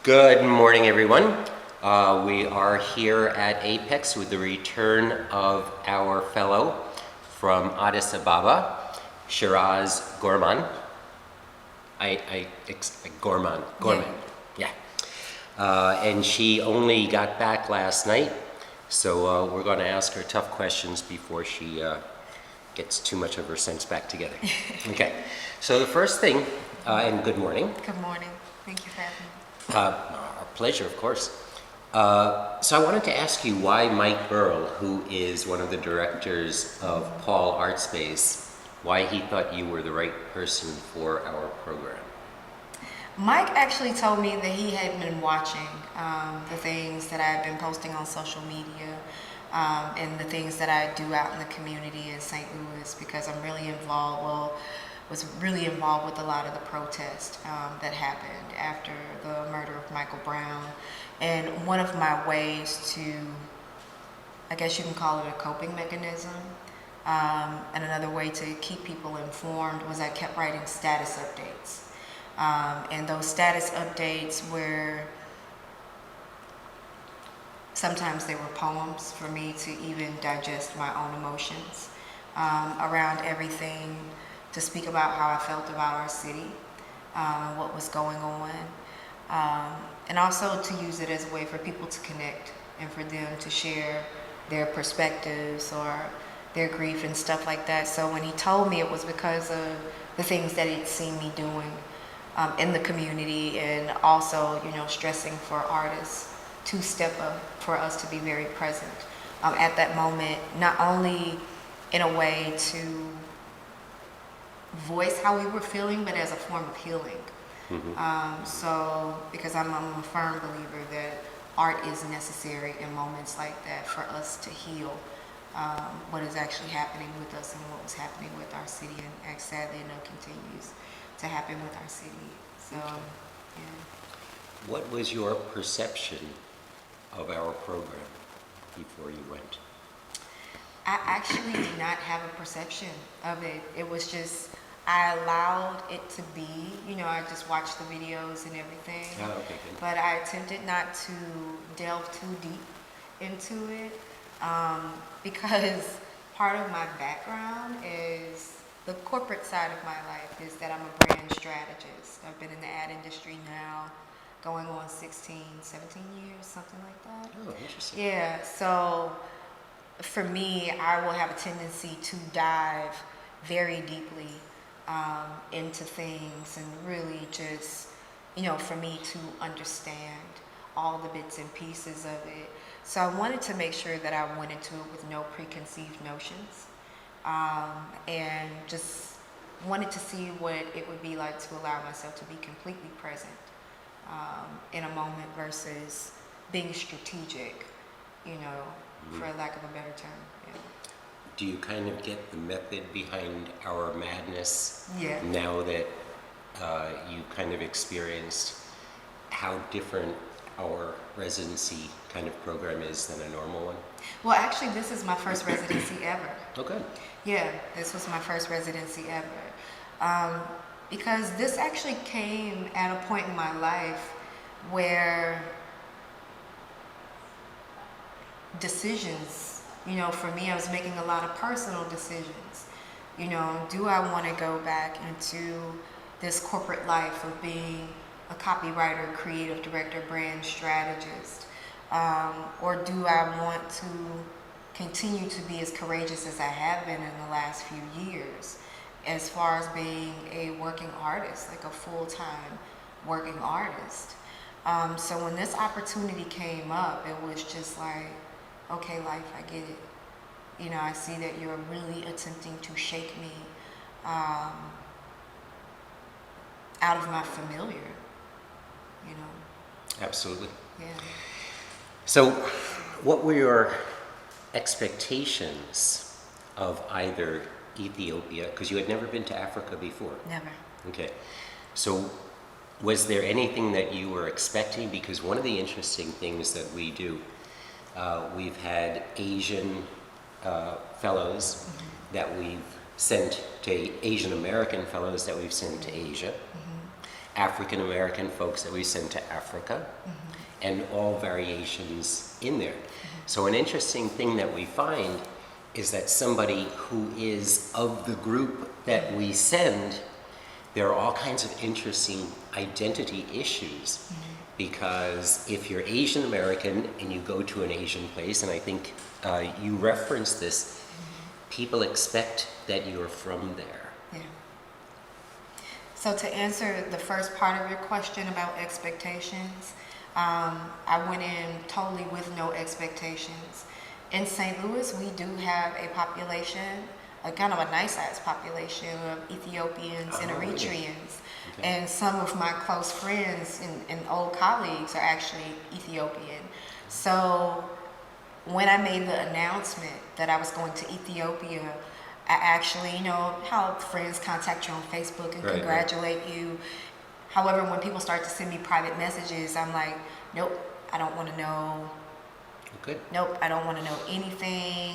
Good morning, everyone. We are here at Apex with the return of our fellow from Addis Ababa, Cheeraz Gormon. Gormon. Yeah. And she only got back last night, so we're going to ask her tough questions before she gets too much of her sense back together. Okay. So the first thing, and good morning. Good morning. Thank you for having me. Our pleasure, of course. So I wanted to ask you why Mike Burrell, who is one of the directors of Paul Art Space, why he thought you were the right person for our program. Mike actually told me that he had been watching the things that I've been posting on social media and the things that I do out in the community in St. Louis, because I'm really involved, was really involved with a lot of the protests that happened after the murder of Michael Brown. And one of my ways to, I guess you can call it a coping mechanism, and another way to keep people informed, was I kept writing status updates. And those status updates were, sometimes they were poems for me to even digest my own emotions around everything, to speak about how I felt about our city and what was going on, and also to use it as a way for people to connect and for them to share their perspectives or their grief and stuff like that. So when he told me, it was because of the things that he'd seen me doing in the community, and also, you know, stressing for artists to step up, for us to be very present at that moment, not only in a way to voice how we were feeling, but as a form of healing. So, because I'm a firm believer that art is necessary in moments like that for us to heal what is actually happening with us and what was happening with our city, and sadly, continues to happen with our city. So, yeah. What was your perception of our program before you went? I actually did not have a perception of it. It was just, I allowed it to be, I just watched the videos and everything. Oh, okay, good. But I attempted not to delve too deep into it because part of my background is, the corporate side of my life is that I'm a brand strategist. I've been in the ad industry now going on 16, 17 years, something like that. Oh, interesting. Yeah, so for me, I will have a tendency to dive very deeply into things, and really just, for me to understand all the bits and pieces of it. So I wanted to make sure that I went into it with no preconceived notions, and just wanted to see what it would be like to allow myself to be completely present in a moment versus being strategic, for lack of a better term. Yeah. Do you kind of get the method behind our madness Yeah. now that you kind of experienced how different our residency kind of program is than a normal one? Well, actually, this is my first residency ever. Okay. Yeah, this was my first residency ever. Because this actually came at a point in my life where decisions, for me, I was making a lot of personal decisions. Do I want to go back into this corporate life of being a copywriter, creative director, brand strategist? Or do I want to continue to be as courageous as I have been in the last few years, as far as being a working artist, like a full-time working artist? So when this opportunity came up, it was just like, okay, life, I get it. I see that you're really attempting to shake me out of my familiar, Absolutely. Yeah. So, what were your expectations of either Ethiopia, because you had never been to Africa before? Never. Okay. So, was there anything that you were expecting? Because one of the interesting things that we do, we've had Asian fellows that we've sent to Asian American fellows that we've sent to Asia. African American folks that we send to Africa, and all variations in there. So an interesting thing that we find is that somebody who is of the group that we send, there are all kinds of interesting identity issues. Because if you're Asian American and you go to an Asian place, and I think you referenced this, people expect that you're from there. Yeah. So to answer the first part of your question about expectations, I went in totally with no expectations. In St. Louis, we do have a population, a kind of a nice sized population of Ethiopians and Eritreans. Really? Okay. And some of my close friends and old colleagues are actually Ethiopian. So when I made the announcement that I was going to Ethiopia, I actually, you know, how friends contact you on Facebook and congratulate you. However, when people start to send me private messages, I'm like, nope, I don't want to know. Good. Nope, I don't want to know anything.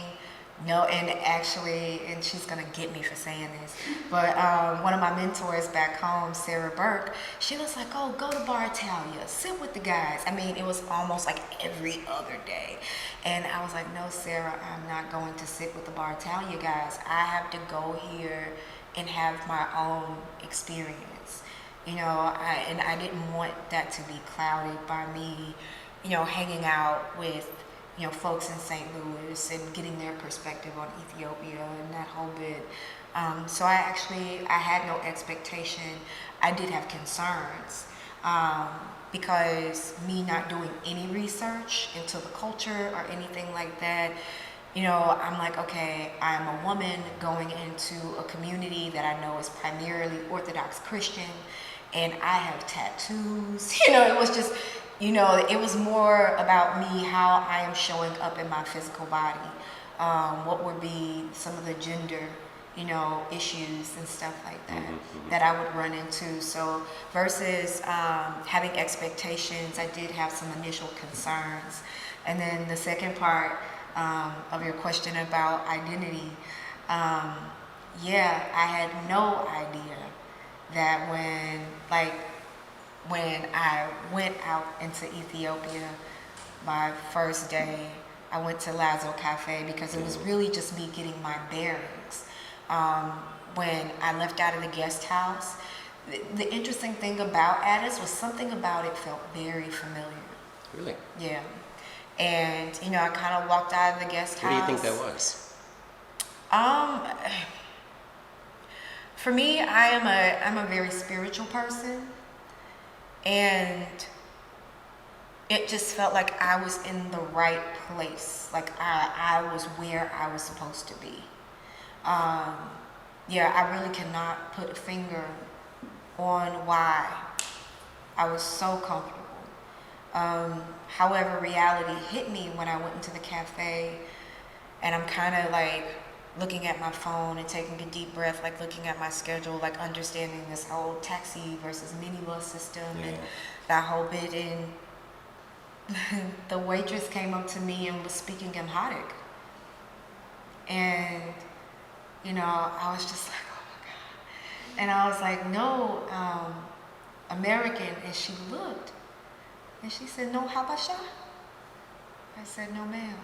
No, and actually, and she's going to get me for saying this, but one of my mentors back home, Sarah Burke, she was like, oh, go to Bar Italia, sit with the guys. I mean, it was almost like every other day. And I was like, no, Sarah, I'm not going to sit with the Bar Italia guys. I have to go here and have my own experience. You know, and I didn't want that to be clouded by me, you know, hanging out with, you know, folks in St. Louis and getting their perspective on Ethiopia and that whole bit. So I had no expectation. I did have concerns because me not doing any research into the culture or anything like that, you know, I'm like, okay, I'm a woman going into a community that I know is primarily Orthodox Christian, and I have tattoos. You know, it was just, you know, it was more about me, how I am showing up in my physical body, what would be some of the gender, you know, issues and stuff like that that I would run into. So versus having expectations, I did have some initial concerns. And then the second part of your question about identity, yeah, I had no idea that when I went out into Ethiopia, my first day, I went to Lazo Cafe because it was really just me getting my bearings. When I left out of the guest house, the interesting thing about Addis was something about it felt very familiar. Really? Yeah. And, you know, I kind of walked out of the guest house. What do you think that was? For me, I'm a very spiritual person. And it just felt like I was in the right place. Like I was where I was supposed to be. Yeah, I really cannot put a finger on why I was so comfortable. However, reality hit me when I went into the cafe, and I'm kind of like looking at my phone and taking a deep breath, like looking at my schedule, like understanding this whole taxi versus minibus system and that whole bit. And the waitress came up to me and was speaking Amharic. And, you know, I was just like, oh my God. And I was like, no, American. And she looked and she said, no, Habasha? I said, no, ma'am.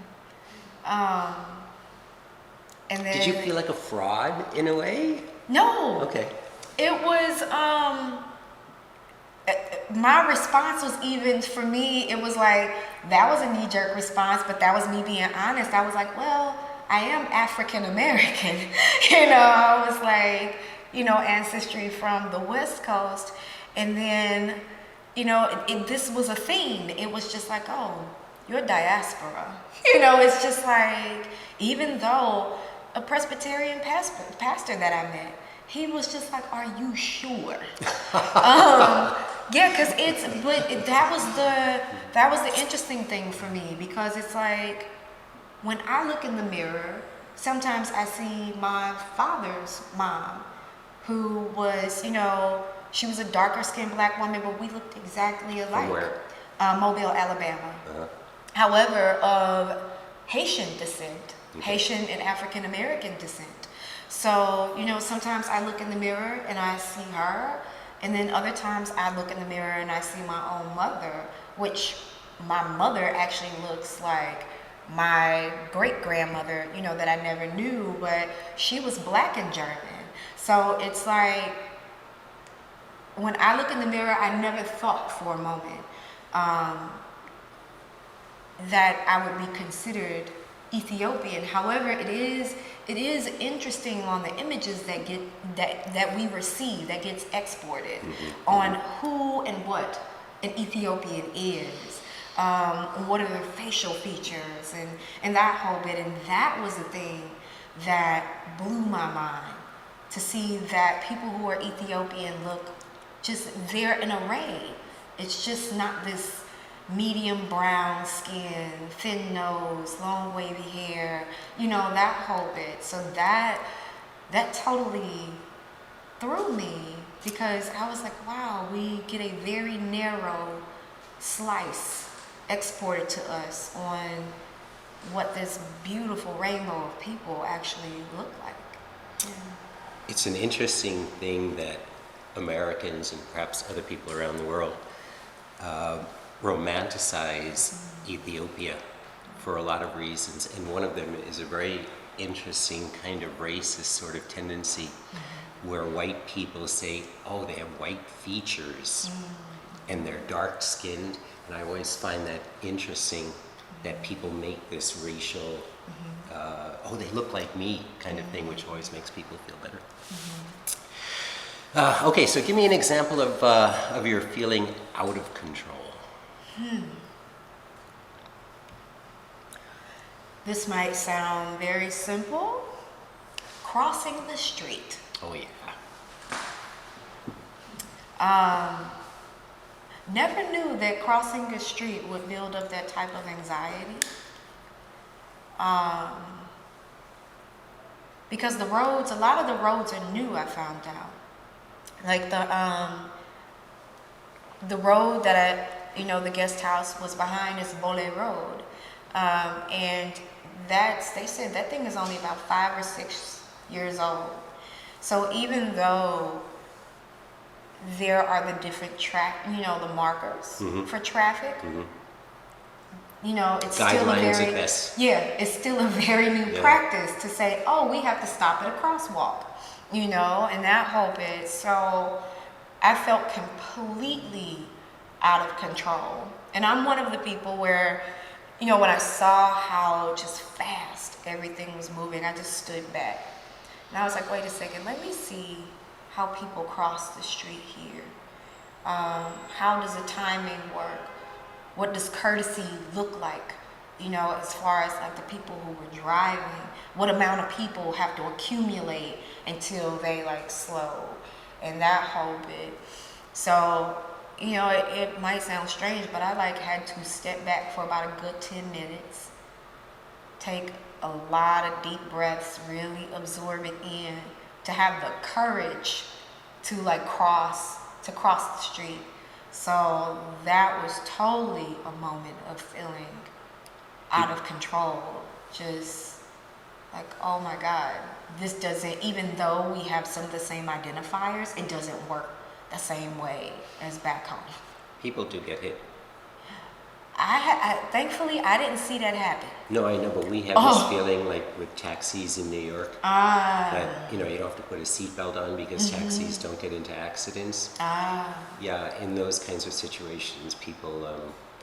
And then, did you feel like a fraud in a way? No. Okay. It was, my response was, even for me, it was like, that was a knee-jerk response, but that was me being honest. I was like, well, I am African American. You know, I was like, you know, ancestry from the West Coast. And then, you know, this was a theme. It was just like, oh, you're diaspora. You know, it's just like, even though a Presbyterian pastor that I met, he was just like, are you sure? Yeah, because that was the interesting thing for me, because it's like, when I look in the mirror, sometimes I see my father's mom, who was, you know, she was a darker skinned black woman, but we looked exactly alike. From where? Mobile, Alabama. However, of Haitian descent. Haitian and African American descent. So, you know, sometimes I look in the mirror and I see her, And then other times I look in the mirror and I see my own mother, which my mother actually looks like my great-grandmother, you know, that I never knew, but she was black and German. So it's like, when I look in the mirror, I never thought for a moment that I would be considered Ethiopian. However, it is interesting on the images that we receive, that gets exported, on who and what an Ethiopian is. What are their facial features and that whole bit. And that was the thing that blew my mind, to see that people who are Ethiopian look just, they're an array. It's just not this medium brown skin, thin nose, long wavy hair, you know, that whole bit. So that totally threw me, because I was like, wow, we get a very narrow slice exported to us on what this beautiful rainbow of people actually look like. Yeah. It's an interesting thing that Americans and perhaps other people around the world romanticize Ethiopia for a lot of reasons, and one of them is a very interesting kind of racist sort of tendency, where white people say, oh, they have white features and they're dark-skinned, and I always find that interesting that people make this racial, oh, they look like me kind of thing, which always makes people feel better. Okay, so give me an example of your feeling out of control. This might sound very simple. Crossing the street. Oh yeah. Never knew that crossing the street would build up that type of anxiety. Because a lot of the roads are new, I found out. Like the road that the guest house was behind is Bole Road. And they said that thing is only about 5 or 6 years old. So even though there are the different the markers for traffic, it's still it's still a very new practice to say, oh, we have to stop at a crosswalk, and that whole bit. So I felt completely out of control. And I'm one of the people where, when I saw how just fast everything was moving, I just stood back. And I was like, wait a second, let me see how people cross the street here. How does the timing work? What does courtesy look like? As far as like the people who were driving, what amount of people have to accumulate until they slow, and that whole bit. So, it might sound strange, but I had to step back for about a good 10 minutes, take a lot of deep breaths, really absorb it in, to have the courage to cross the street. So that was totally a moment of feeling out of control. Just oh my God, this doesn't, even though we have some of the same identifiers, it doesn't work the same way as back home. People do get hit. Thankfully, I didn't see that happen. No, I know, but we have this feeling with taxis in New York that you don't have to put a seatbelt on because taxis don't get into accidents. Yeah, in those kinds of situations, people,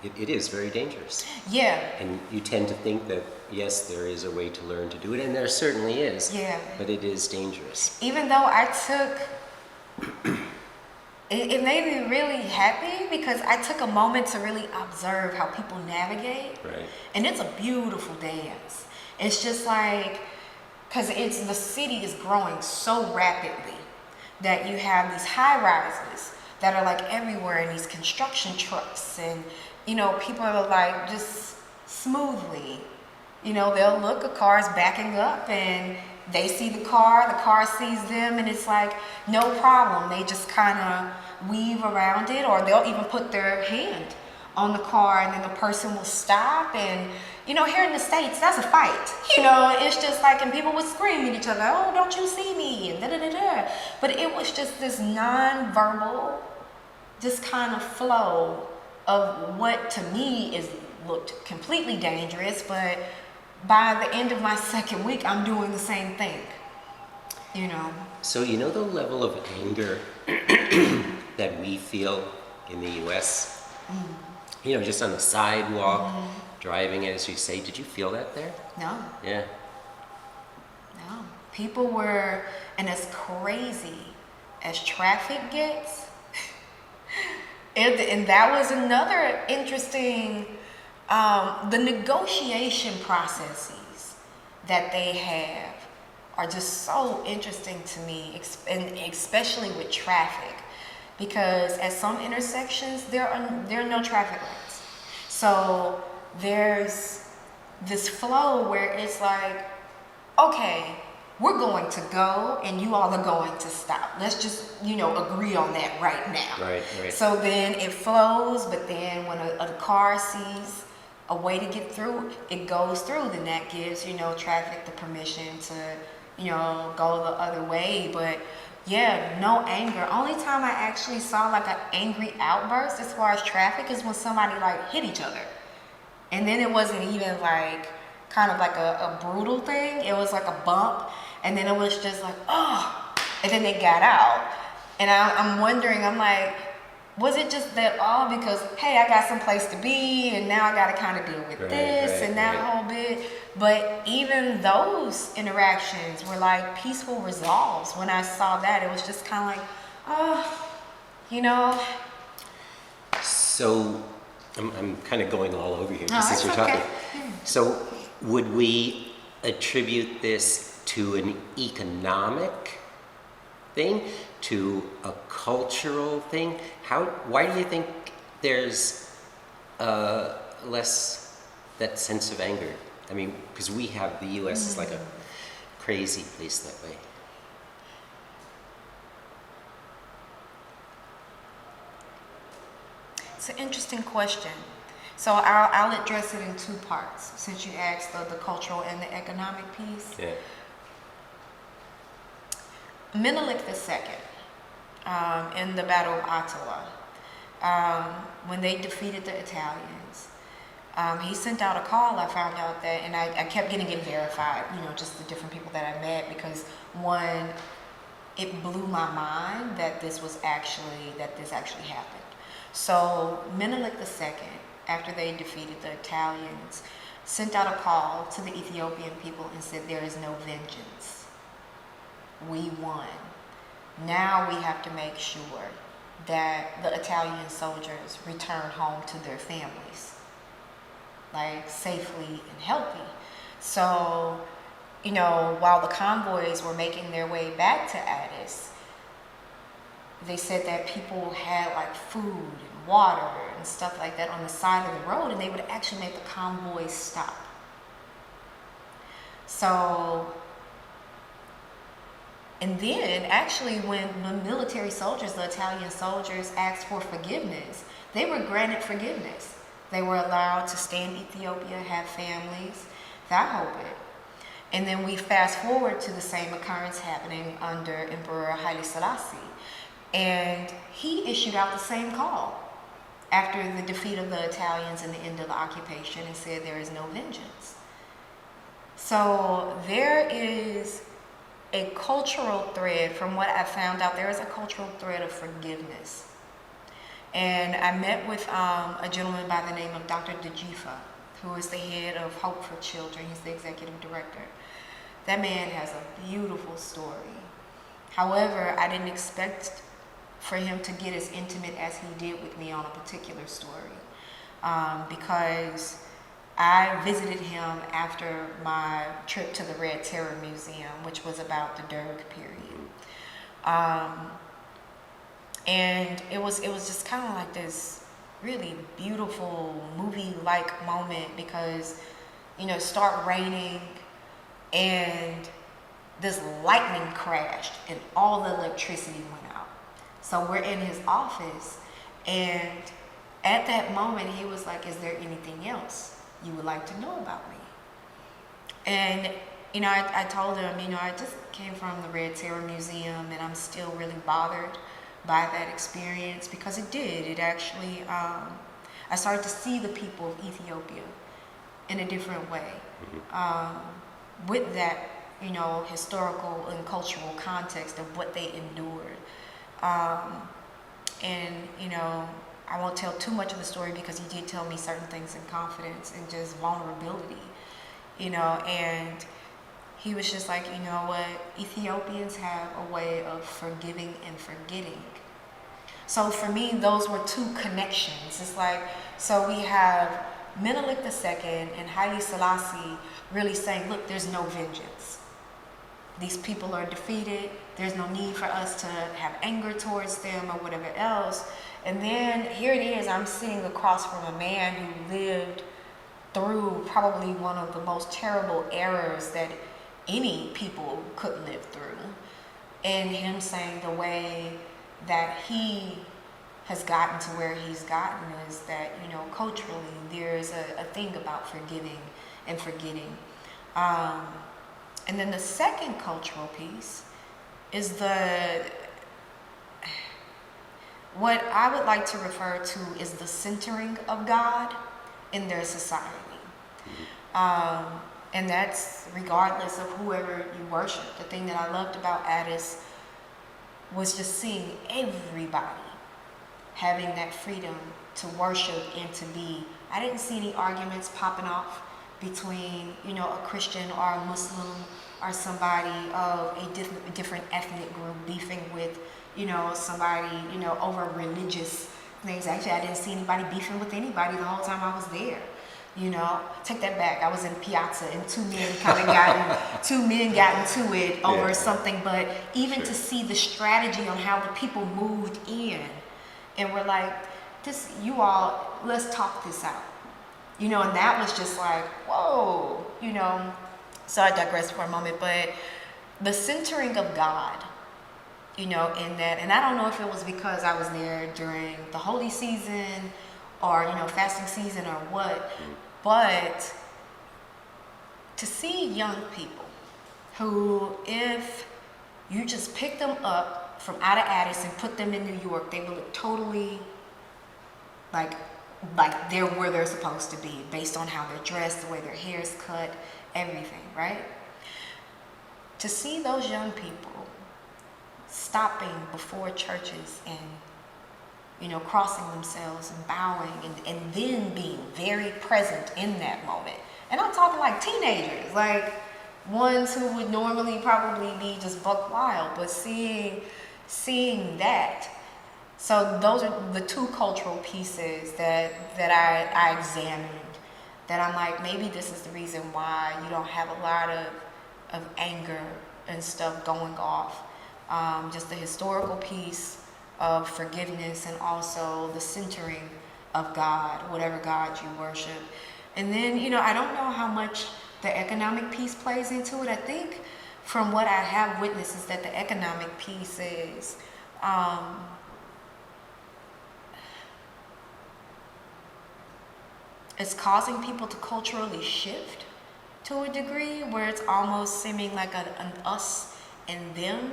it is very dangerous. Yeah. And you tend to think that, yes, there is a way to learn to do it, and there certainly is. Yeah. But it is dangerous. Even though it made me really happy, because I took a moment to really observe how people navigate. Right. And it's a beautiful dance. It's just because the city is growing so rapidly that you have these high rises that are everywhere, and these construction trucks, and people are just smoothly, they'll look, a car's backing up, and they see the car sees them, and it's no problem. They just kind of weave around it, or they'll even put their hand on the car, and then the person will stop. And here in the States, that's a fight. It's just like, and people would scream at each other, oh, don't you see me, and da da da da. But it was just this non-verbal, just kind of flow of what to me looked completely dangerous. But by the end of my second week, I'm doing the same thing. So the level of anger that we feel in the U.S., just on the sidewalk, driving, as you say, did you feel that there? No. Yeah. No. People were, and as crazy as traffic gets, and that was another interesting, the negotiation processes that they have are just so interesting to me, and especially with traffic, because at some intersections there are no traffic lights. So there's this flow where it's like, okay, we're going to go and you all are going to stop. Let's just, agree on that right now. Right. So then it flows, but then when a car sees a way to get through, it goes through. Then that gives, traffic the permission to, go the other way. But yeah, no anger. Only time I actually saw like an angry outburst as far as traffic is when somebody like hit each other. And then it wasn't even like kind of like a brutal thing. It was like a bump. And then it was just like, oh, and then they got out. And I'm wondering, I'm like, was it just that all because, hey, I got someplace to be and now I got to kind of deal with this and that whole bit. But even those interactions were like peaceful resolves. When I saw that, it was just kind of like, oh, So I'm kind of going all over here just as you're talking. Okay. So would we attribute this to an economic thing, to a cultural thing? Why do you think there's less that sense of anger? I mean, because we have, the U.S. is like a crazy place that way. It's an interesting question. So I'll address it in two parts, since you asked the cultural and the economic piece. Yeah. Menelik II, in the Battle of Ottawa, when they defeated the Italians, he sent out a call. I found out that, and I kept getting it verified, just the different people that I met, because one, it blew my mind that this actually happened. So Menelik II, after they defeated the Italians, sent out a call to the Ethiopian people and said, there is no vengeance. We won. Now we have to make sure that the Italian soldiers return home to their families, like safely and healthy. So, while the convoys were making their way back to Addis, they said that people had like food and water and stuff like that on the side of the road, and they would actually make the convoys stop. So, and then actually when the military soldiers, the Italian soldiers, asked for forgiveness, they were granted forgiveness. They were allowed to stay in Ethiopia, have families, that whole bit. And then we fast forward to the same occurrence happening under Emperor Haile Selassie. And he issued out the same call after the defeat of the Italians and the end of the occupation, and said there is no vengeance. So there is a cultural thread. From what I found out, there is a cultural thread of forgiveness. And I met with a gentleman by the name of Dr. Dejifa, who is the head of Hope for Children. He's the executive director. That man has a beautiful story. However, I didn't expect for him to get as intimate as he did with me on a particular story, because I visited him after my trip to the Red Terror Museum, which was about the Derg period. And it was just kind of like this really beautiful movie-like moment, because, start raining and this lightning crashed and all the electricity went out. So we're in his office, and at that moment, he was like, is there anything else you would like to know about me? And, you know, I told him, you know, I just came from the Red Terror Museum, and I'm still really bothered by that experience, because it did. It actually, I started to see the people of Ethiopia in a different way, with that, you know, historical and cultural context of what they endured. And, you know, I won't tell too much of the story, because he did tell me certain things in confidence and just vulnerability, you know, and he was just like, you know what, Ethiopians have a way of forgiving and forgetting. So for me, those were two connections. It's like, so we have Menelik II and Haile Selassie really saying, look, there's no vengeance. These people are defeated. There's no need for us to have anger towards them or whatever else. And then here it is, I'm sitting across from a man who lived through probably one of the most terrible eras that any people could live through. And him saying the way that he has gotten to where he's gotten is that, you know, culturally there's a thing about forgiving and forgetting. And then the second cultural piece is what I would like to refer to is the centering of God in their society. And that's regardless of whoever you worship. The thing that I loved about Addis was just seeing everybody having that freedom to worship and to be. I didn't see any arguments popping off between, you know, a Christian or a Muslim or somebody of a different ethnic group beefing with, you know, somebody, you know, over religious things. Actually, I didn't see anybody beefing with anybody the whole time I was there. You know, take that back. I was in Piazza and two men got into it over something. But even to see the strategy on how the people moved in, and we're like, this, you all, let's talk this out. You know, and that was just like, whoa, you know. So I digress for a moment, but the centering of God, you know, in that, and I don't know if it was because I was there during the holy season or, you know, fasting season or what, but to see young people who, if you just pick them up from out of Addis and put them in New York, they will look totally like they're where they're supposed to be, based on how they're dressed, the way their hair is cut, everything, right? To see those young people stopping before churches and, you know, crossing themselves and bowing and then being very present in that moment. And I'm talking like teenagers, like ones who would normally probably be just buck wild, but seeing that. So those are the two cultural pieces that I examined, that I'm like, maybe this is the reason why you don't have a lot of anger and stuff going off. Just the historical piece of forgiveness, and also the centering of God, whatever God you worship. And then, you know, I don't know how much the economic piece plays into it. I think from what I have witnessed is that the economic piece is it's causing people to culturally shift to a degree where it's almost seeming like an us and them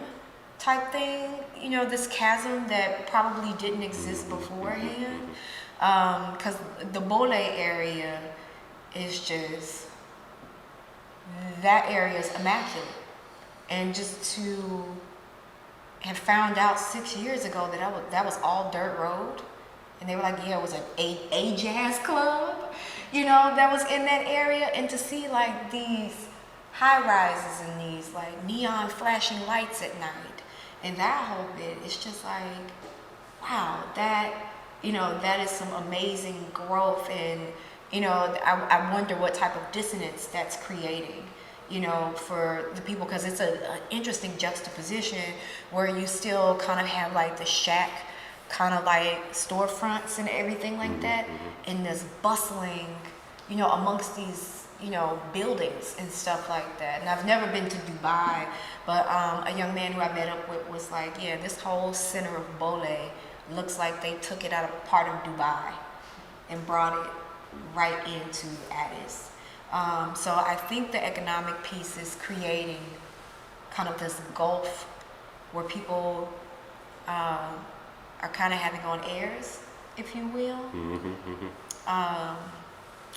type thing, you know, this chasm that probably didn't exist beforehand. Because the Bole area is just, that area is immaculate. And just to have found out 6 years ago that was all dirt road, and they were like, yeah, it was a jazz club, you know, that was in that area. And to see like these high rises and these like neon flashing lights at night, and that whole bit, it's just like, wow, that, you know, that is some amazing growth. And, you know, I wonder what type of dissonance that's creating, you know, for the people, because it's an interesting juxtaposition where you still kind of have like the shack kind of like storefronts and everything like that, and this bustling, you know, amongst these, you know, buildings and stuff like that. And I've never been to Dubai, but a young man who I met up with was like, yeah, this whole center of Bole looks like they took it out of part of Dubai. and brought it right into Addis. So I think the economic piece is creating kind of this gulf where people are kind of having on airs, if you will.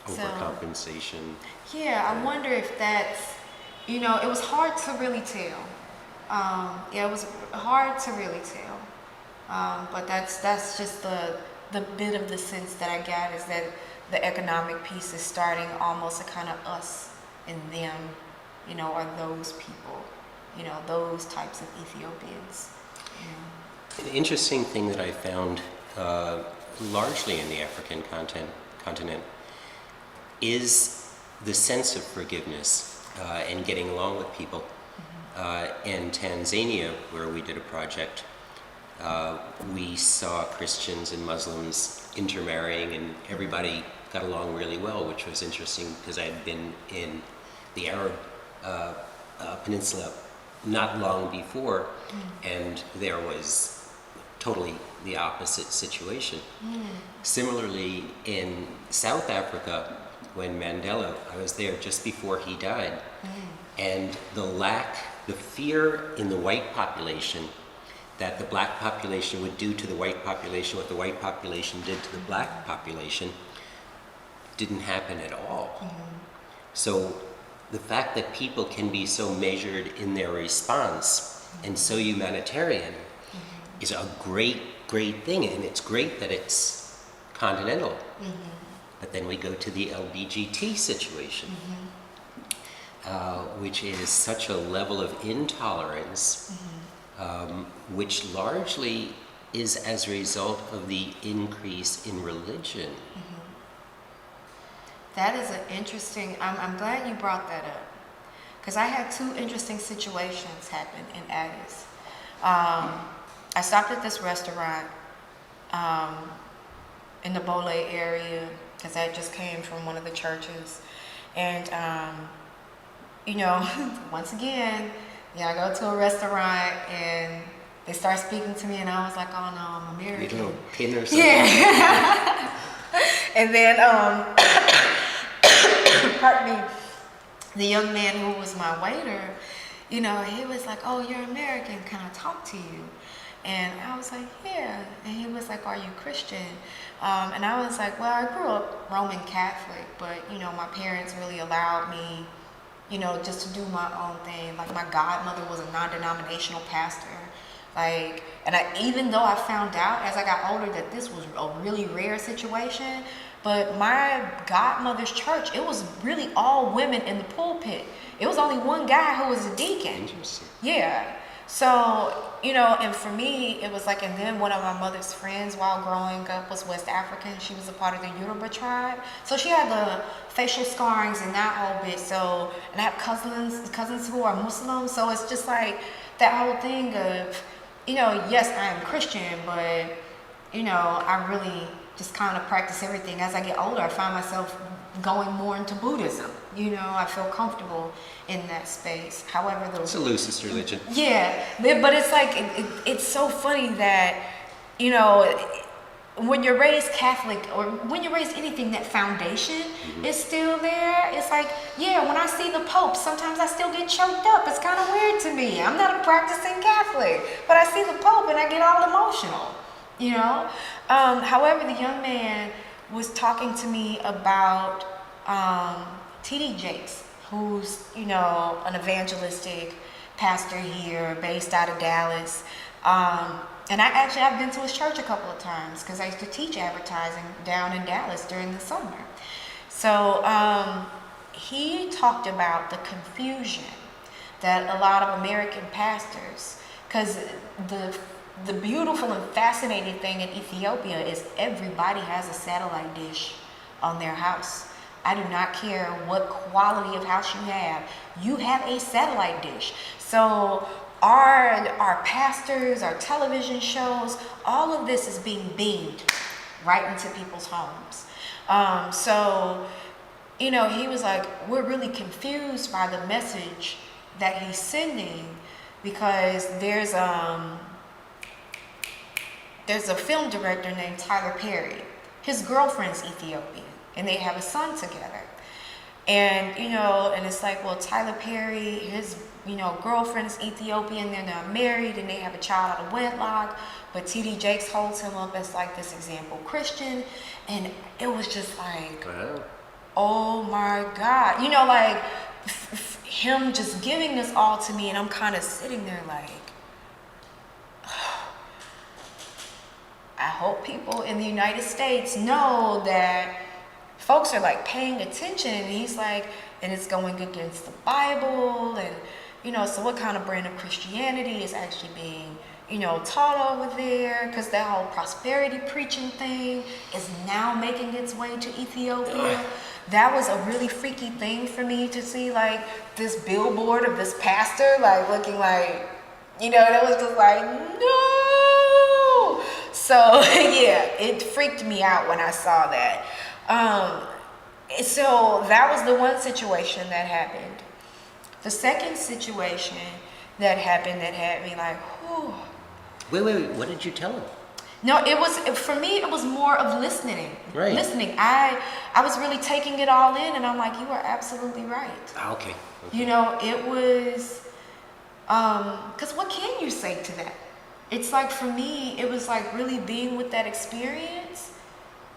Overcompensation. Yeah, I wonder if that's, it was hard to really tell. It was hard to really tell. But that's just the bit of the sense that I got, is that the economic piece is starting almost a kind of us and them, or those people, those types of Ethiopians. An interesting thing that I found largely in the African continent is the sense of forgiveness and getting along with people. In Tanzania, where we did a project, we saw Christians and Muslims intermarrying, and everybody got along really well, which was interesting because I had been in the Arab Peninsula not long before, and there was totally the opposite situation. Similarly, in South Africa, when Mandela, I was there just before he died, and the fear in the white population that the black population would do to the white population what the white population did to the black population didn't happen at all. So the fact that people can be so measured in their response and so humanitarian is a great thing, and it's great that it's continental. But then we go to the LBGT situation, which is such a level of intolerance, which largely is as a result of the increase in religion. That is an interesting, I'm glad you brought that up, because I had two interesting situations happen in Addis. I stopped at this restaurant in the Bole area, because I just came from one of the churches. And, once again, I go to a restaurant and they start speaking to me, and I was like, oh no, I'm American. You know, pin or something. Yeah. And then, pardon me, the young man who was my waiter, he was like, oh, you're American, can I talk to you? And I was like, yeah. And he was like, are you Christian? And I was like, well, I grew up Roman Catholic, but, my parents really allowed me, just to do my own thing. Like, my godmother was a non-denominational pastor. Like, and even though I found out as I got older that this was a really rare situation, but my godmother's church, it was really all women in the pulpit. It was only one guy who was a deacon. Interesting. Yeah. So, and for me, it was like, and then one of my mother's friends while growing up was West African. She was a part of the Yoruba tribe. So she had the facial scarrings and that whole bit. So, and I have cousins who are Muslim. So it's just like that whole thing of, yes, I am Christian, but, I really just kind of practice everything. As I get older, I find myself going more into Buddhism. I feel comfortable in that space. However, it's the loosest religion. Yeah, but it's like, it's so funny that, when you're raised Catholic or when you're raised anything, that foundation is still there. It's like, when I see the Pope, sometimes I still get choked up. It's kind of weird to me. I'm not a practicing Catholic, but I see the Pope and I get all emotional, However, the young man was talking to me about T.D. Jakes, who's, an evangelistic pastor here based out of Dallas. And I've been to his church a couple of times because I used to teach advertising down in Dallas during the summer. So he talked about the confusion that a lot of American pastors, because the beautiful and fascinating thing in Ethiopia is everybody has a satellite dish on their house. I do not care what quality of house you have a satellite dish. So our pastors, our television shows, all of this is being beamed right into people's homes. So, he was like, we're really confused by the message that he's sending, because there's a film director named Tyler Perry. his girlfriend's Ethiopian, and they have a son together. And, you know, and it's like, well, Tyler Perry, his, you know, girlfriend's Ethiopian, they're not married, and they have a child out of wedlock, but T.D. Jakes holds him up as like this example Christian, and it was just like, Wow. oh my God, you know, like him just giving this all to me, and I'm kind of sitting there like, I hope people in the United States know that folks are like paying attention. And he's like, and it's going against the Bible, and you know, so what kind of brand of Christianity is actually being, you know, taught over there? Because that whole prosperity preaching thing is now making its way to Ethiopia. That was a really freaky thing for me to see, like this billboard of this pastor, like looking like, you know, that was just like, no. So yeah, it freaked me out when I saw that. So that was the one situation that happened. The second situation that happened that had me like, whew. Wait, what did you tell him? No, it was, for me, it was more of listening. Right. Listening. I was really taking it all in, and I'm like, you are absolutely right. Okay. You know, it was, because what can you say to that? It's like, for me, it was like really being with that experience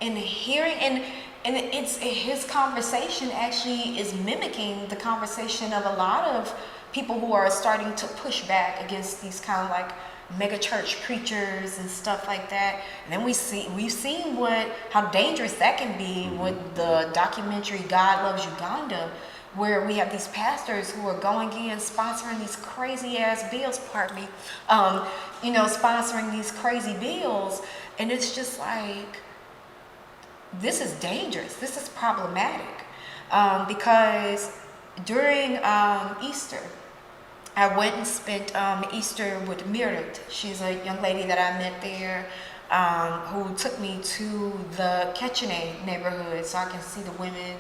and hearing, and it's his conversation actually is mimicking the conversation of a lot of people who are starting to push back against these kind of like mega church preachers and stuff like that. And then we've seen how dangerous that can be with the documentary God Loves Uganda, where we have these pastors who are going in sponsoring these crazy ass bills, pardon me, you know, sponsoring these crazy bills. And it's just like, this is dangerous. This is problematic. Because during Easter, I went and spent Easter with Mirit. She's a young lady that I met there, who took me to the Ketchene neighborhood so I can see the women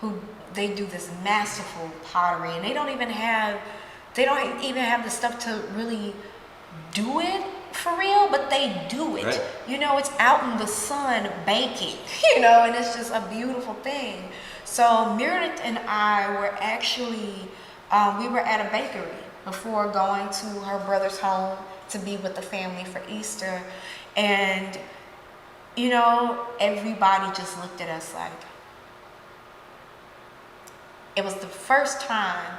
who, they do this masterful pottery, and they don't even have the stuff to really do it for real, but they do it. Right. You know, it's out in the sun baking, you know, and it's just a beautiful thing. So Mirit and I were actually, we were at a bakery before going to her brother's home to be with the family for Easter. And, you know, everybody just looked at us like, it was the first time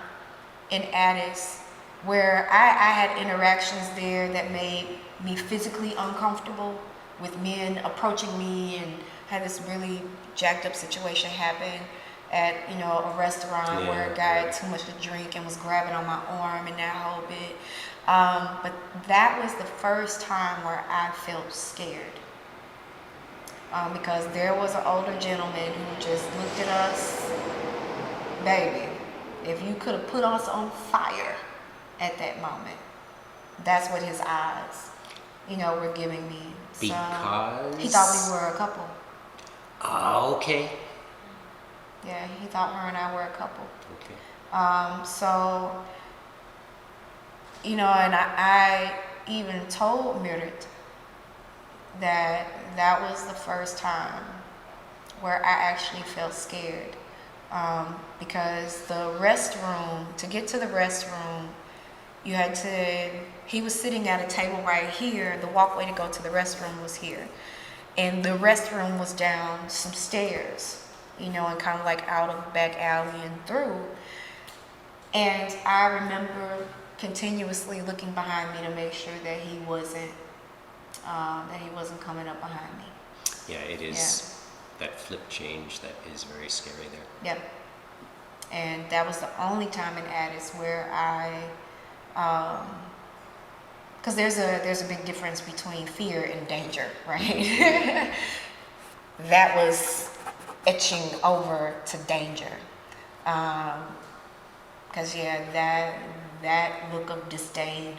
in Addis where I had interactions there that made me physically uncomfortable, with men approaching me, and had this really jacked up situation happen at, you know, a restaurant where a guy had too much to drink and was grabbing on my arm and that whole bit. But that was the first time where I felt scared. Because there was an older gentleman who just looked at us, baby, if you could have put us on fire at that moment. That's what his eyes, you know, were giving me. Because? So he thought we were a couple. Oh, okay. Yeah, he thought her and I were a couple. Okay. So, you know, and I even told Mirit that that was the first time where I actually felt scared. Because the restroom, to get to the restroom, you had to, he was sitting at a table right here. The walkway to go to the restroom was here. And the restroom was down some stairs, you know, and kind of like out of the back alley and through. And I remember continuously looking behind me to make sure that he wasn't coming up behind me. Yeah, it is. Yeah. That flip change, that is very scary there. Yep. And that was the only time in Addis where because there's a big difference between fear and danger, right? That was etching over to danger. Because that look of disdain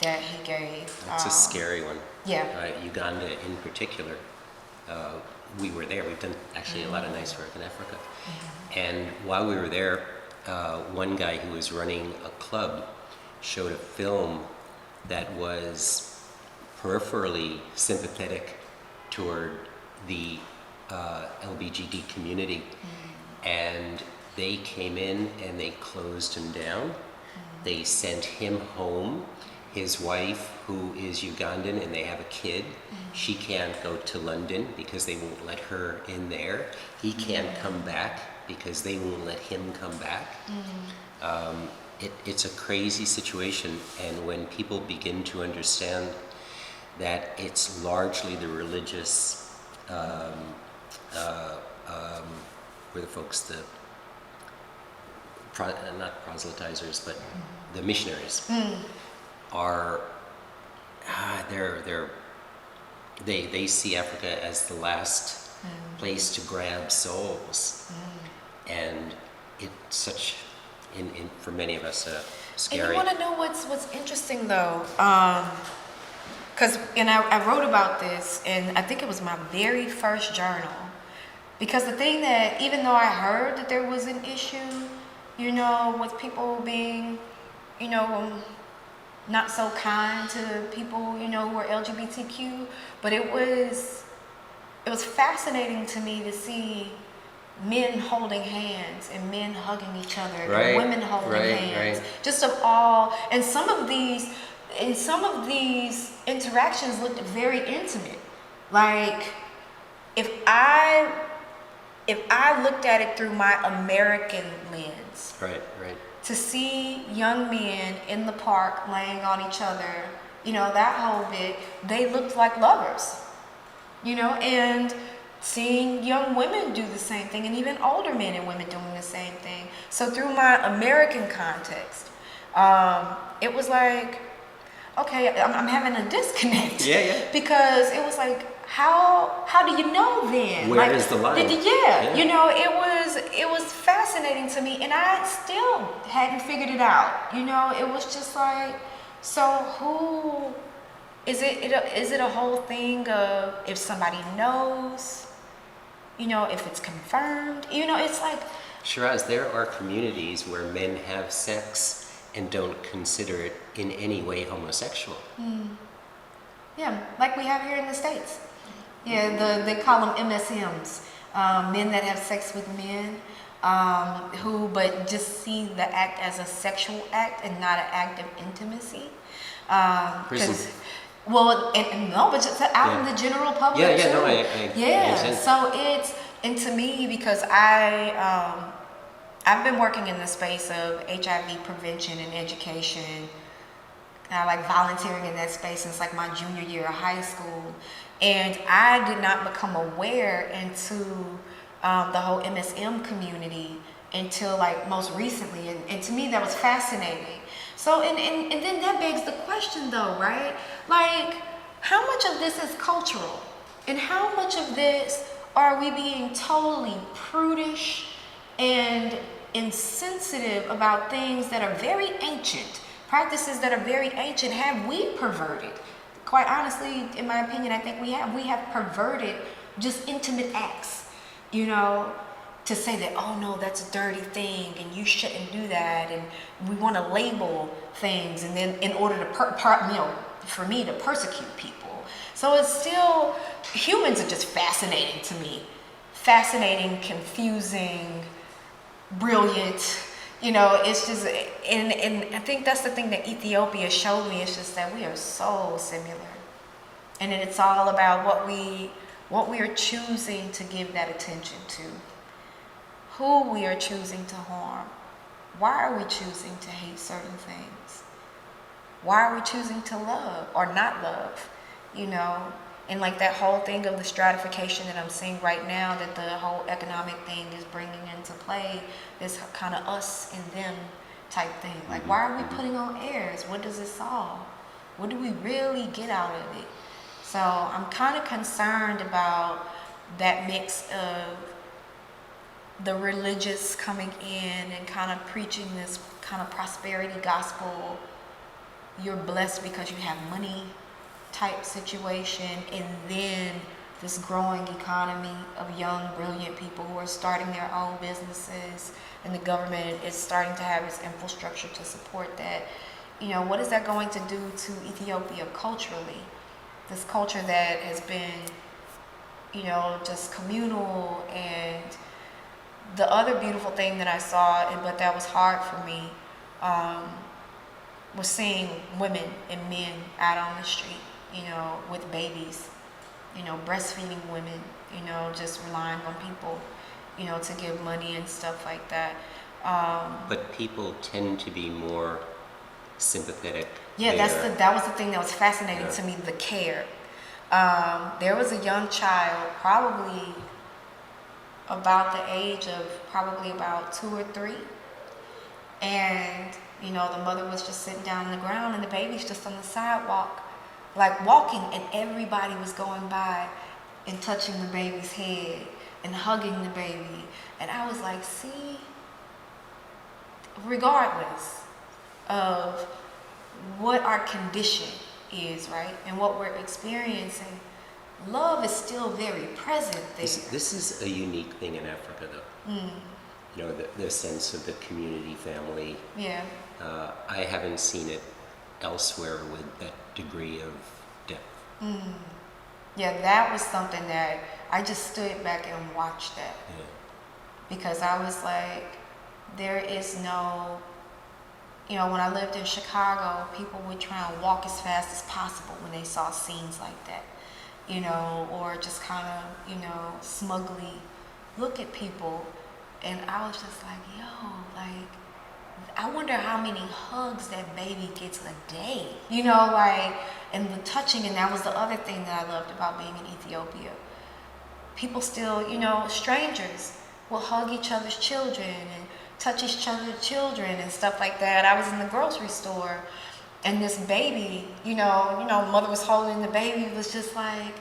that he gave. That's a scary one. Yeah. Uganda in particular. We were there. We've done actually a lot of nice work in Africa. Mm-hmm. And while we were there, one guy who was running a club showed a film that was peripherally sympathetic toward the LBGD community, and they came in and they closed him down. They sent him home. His wife, who is Ugandan, and they have a kid, she can't go to London because they won't let her in there. He can't come back because they won't let him come back. It's a crazy situation, and when people begin to understand that it's largely the religious, where the folks, not proselytizers, but the missionaries are, they see Africa as the last place to grab souls, and it's such, for many of us, scary. And you want to know what's interesting though, because I wrote about this, and I think it was my very first journal, because the thing that, even though I heard that there was an issue, with people being, not so kind to people, who are LGBTQ, but it was fascinating to me to see men holding hands and men hugging each other, and women holding hands, just of all, and some of these interactions looked very intimate. Like, if I looked at it through my American lens, to see young men in the park laying on each other, that whole bit, they looked like lovers, and seeing young women do the same thing, and even older men and women doing the same thing. So through my American context, it was like, okay, I'm having a disconnect. Because it was like, how do you know then? Where is the line? It was fascinating to me, and I still hadn't figured it out. It was just like, so who is it? Is it a whole thing of if somebody knows? If it's confirmed? It's like, Cheeraz, there are communities where men have sex and don't consider it in any way homosexual. Yeah, like we have here in the States. Yeah, they call them MSMs, men that have sex with men, but just see the act as a sexual act and not an act of intimacy. Prison. Well, but just out in the general public too. I So and to me, because I've been working in the space of HIV prevention and education, like volunteering in that space since like my junior year of high school, and I did not become aware into the whole MSM community until like most recently, and to me that was fascinating. So and then that begs the question though, right? Like, how much of this is cultural, and how much of this are we being totally prudish and insensitive about things that are very ancient, practices that are very ancient? Have we perverted? Quite honestly, in my opinion, I think we have perverted just intimate acts, to say that, oh no, that's a dirty thing and you shouldn't do that, and we want to label things, and then in order to for me to persecute people. So it's still, humans are just fascinating to me. Fascinating, confusing, brilliant. It's just, and I think that's the thing that Ethiopia showed me. It's just that we are so similar, and it's all about what we are choosing to give that attention to, who we are choosing to harm. Why are we choosing to hate certain things? Why are we choosing to love or not love? And like that whole thing of the stratification that I'm seeing right now, that the whole economic thing is bringing into play, this kind of us and them type thing. Like, why are we putting on airs? What does it solve? What do we really get out of it? So I'm kind of concerned about that mix of the religious coming in and kind of preaching this kind of prosperity gospel. You're blessed because you have money type situation, and then this growing economy of young, brilliant people who are starting their own businesses, and the government is starting to have its infrastructure to support that. What is that going to do to Ethiopia culturally? This culture that has been, just communal. And the other beautiful thing that I saw, but that was hard for me, was seeing women and men out on the street, with babies, breastfeeding women, just relying on people, to give money and stuff like that. But people tend to be more sympathetic. Yeah, there. that was the thing that was fascinating to me, the care. There was a young child, probably about the age of probably about 2 or 3, and the mother was just sitting down on the ground, and the baby's just on the sidewalk, like walking, and everybody was going by and touching the baby's head and hugging the baby. And I was like, see, regardless of what our condition is, right, and what we're experiencing, love is still very present there. This is a unique thing in Africa, though. The sense of the community family. Yeah. I haven't seen it elsewhere with that degree of depth. Yeah, that was something that I just stood back and watched that. Yeah. Because I was like, there is no, when I lived in Chicago, people would try and walk as fast as possible when they saw scenes like that, or just kind of, smugly look at people. And I was just like, I wonder how many hugs that baby gets a day, and the touching. And that was the other thing that I loved about being in Ethiopia. People still, strangers will hug each other's children and touch each other's children and stuff like that. I was in the grocery store, and this baby, mother was holding the baby, it was just like,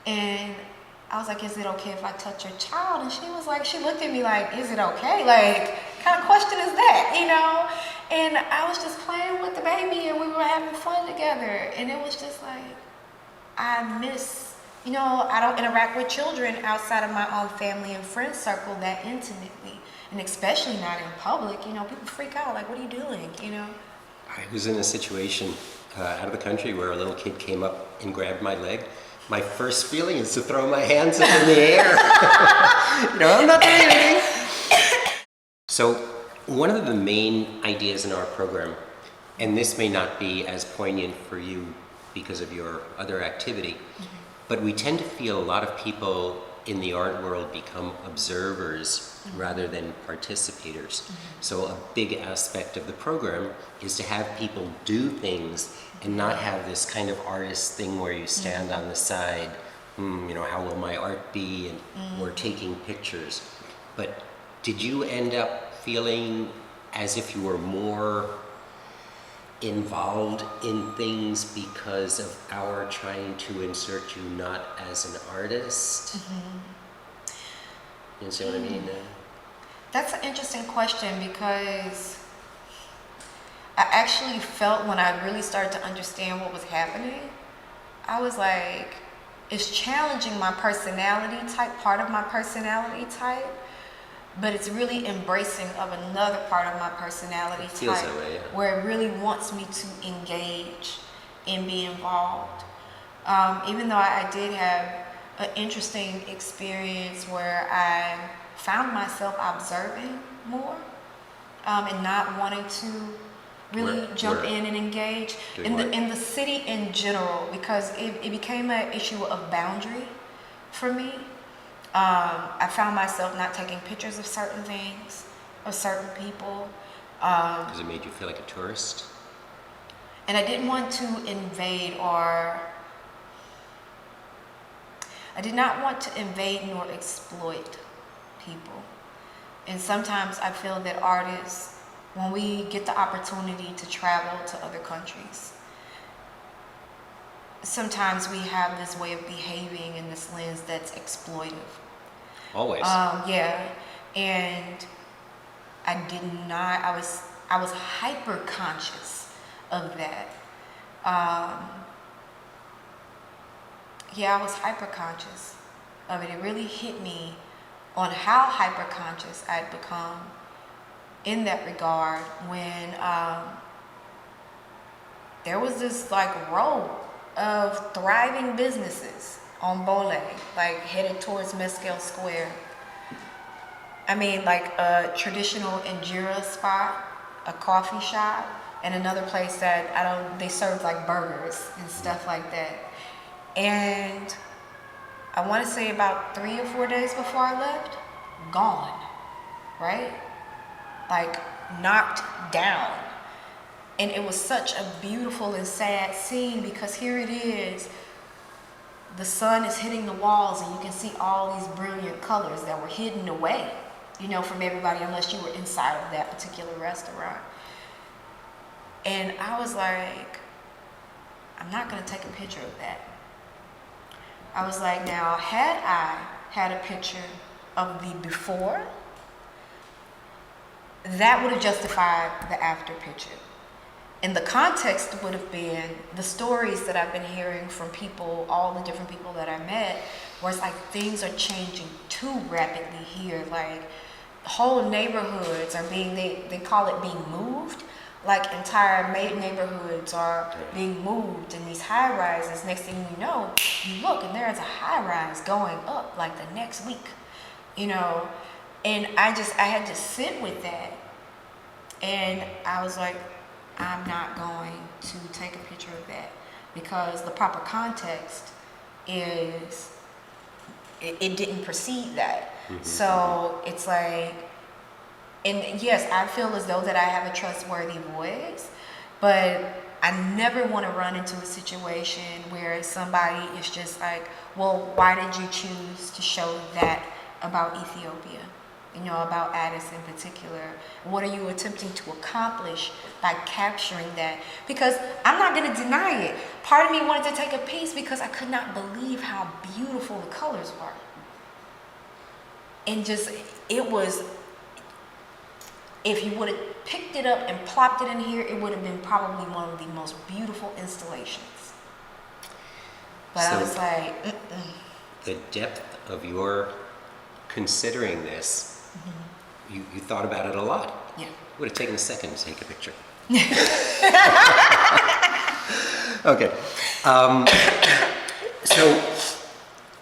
and I was like, is it okay if I touch your child? And she looked at me like, is it okay? Like, kind of question is that, And I was just playing with the baby, and we were having fun together. And it was just like, I miss, I don't interact with children outside of my own family and friend circle that intimately. And especially not in public, people freak out, like, what are you doing, I was in a situation out of the country where a little kid came up and grabbed my leg. My first feeling is to throw my hands up in the air. I'm not doing anything. So one of the main ideas in our program, and this may not be as poignant for you because of your other activity, but we tend to feel a lot of people in the art world become observers rather than participators. So a big aspect of the program is to have people do things and not have this kind of artist thing where you stand on the side, how will my art be, and we're taking pictures. But did you end up feeling as if you were more involved in things because of our trying to insert you not as an artist? You see what I mean? That's an interesting question, because I actually felt, when I really started to understand what was happening, I was like, it's challenging my personality type, part of my personality type, but it's really embracing of another part of my personality type, feels that way, yeah. where it really wants me to engage and be involved. Even though I did have an interesting experience where I found myself observing more, and not wanting to really jump in and engage in the city in general, because it became an issue of boundary for me. I found myself not taking pictures of certain things, of certain people. Because it made you feel like a tourist? And I didn't want to invade, or I did not want to invade nor exploit people. And sometimes I feel that artists, when we get the opportunity to travel to other countries, sometimes we have this way of behaving in this lens that's exploitive. Always. Yeah, and I did not. I was hyper conscious of that. Yeah, I was hyper conscious of it. It really hit me on how hyper conscious I'd become in that regard when there was this like row of thriving businesses on Bole, like headed towards Mescal Square. I mean, like a traditional injera spot, a coffee shop, and another place that they serve like burgers and stuff like that. And I want to say about 3 or 4 days before I left, gone, right? Like knocked down. And it was such a beautiful and sad scene because here it is. The sun is hitting the walls and you can see all these brilliant colors that were hidden away, from everybody unless you were inside of that particular restaurant. And I was like, I'm not going to take a picture of that. I was like, now, had I had a picture of the before, that would have justified the after picture. And the context would have been the stories that I've been hearing from people, all the different people that I met, where it's like things are changing too rapidly here. Like whole neighborhoods are they call it being moved. Like entire neighborhoods are being moved in these high rises. Next thing you know, you look and there's a high rise going up like the next week, And I had to sit with that. And I was like, I'm not going to take a picture of that because the proper context is it didn't precede that. Mm-hmm. So it's like, and yes, I feel as though that I have a trustworthy voice, but I never want to run into a situation where somebody is just like, well, why did you choose to show that about Ethiopia? About Addis in particular. What are you attempting to accomplish by capturing that? Because I'm not going to deny it. Part of me wanted to take a piece because I could not believe how beautiful the colors were. And it was, if you would have picked it up and plopped it in here, it would have been probably one of the most beautiful installations. But so I was like, the depth of your considering this, you thought about it a lot. Yeah. It would have taken a second to take a picture. Okay. So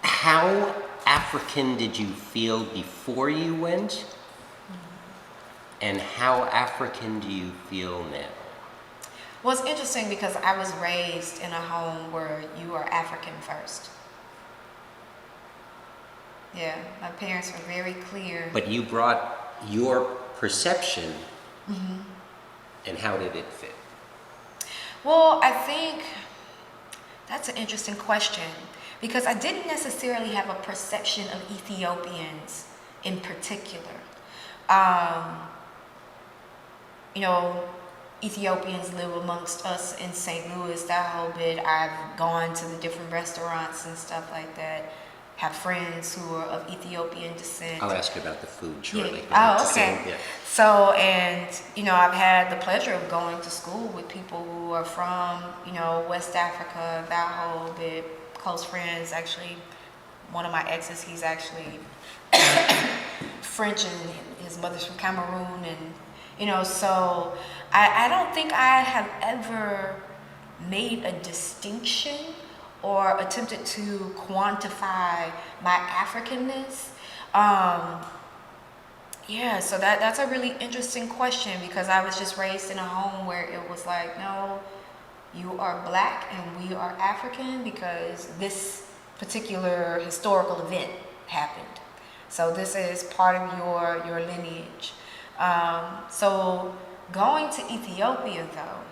how African did you feel before you went? And how African do you feel now? Well, it's interesting because I was raised in a home where you are African first. Yeah, my parents were very clear. But you brought your perception, and how did it fit? Well, I think that's an interesting question because I didn't necessarily have a perception of Ethiopians in particular. Ethiopians live amongst us in St. Louis, that whole bit. I've gone to the different restaurants and stuff like that. Have friends who are of Ethiopian descent. I'll ask you about the food shortly. Yeah. Oh, okay. Yeah. So, and, I've had the pleasure of going to school with people who are from, West Africa, that whole bit. Close friends, actually. One of my exes, he's actually French and his mother's from Cameroon. And, so I don't think I have ever made a distinction or attempted to quantify my Africanness. So that's a really interesting question because I was just raised in a home where it was like, no, you are black and we are African because this particular historical event happened. So this is part of your lineage. So going to Ethiopia though,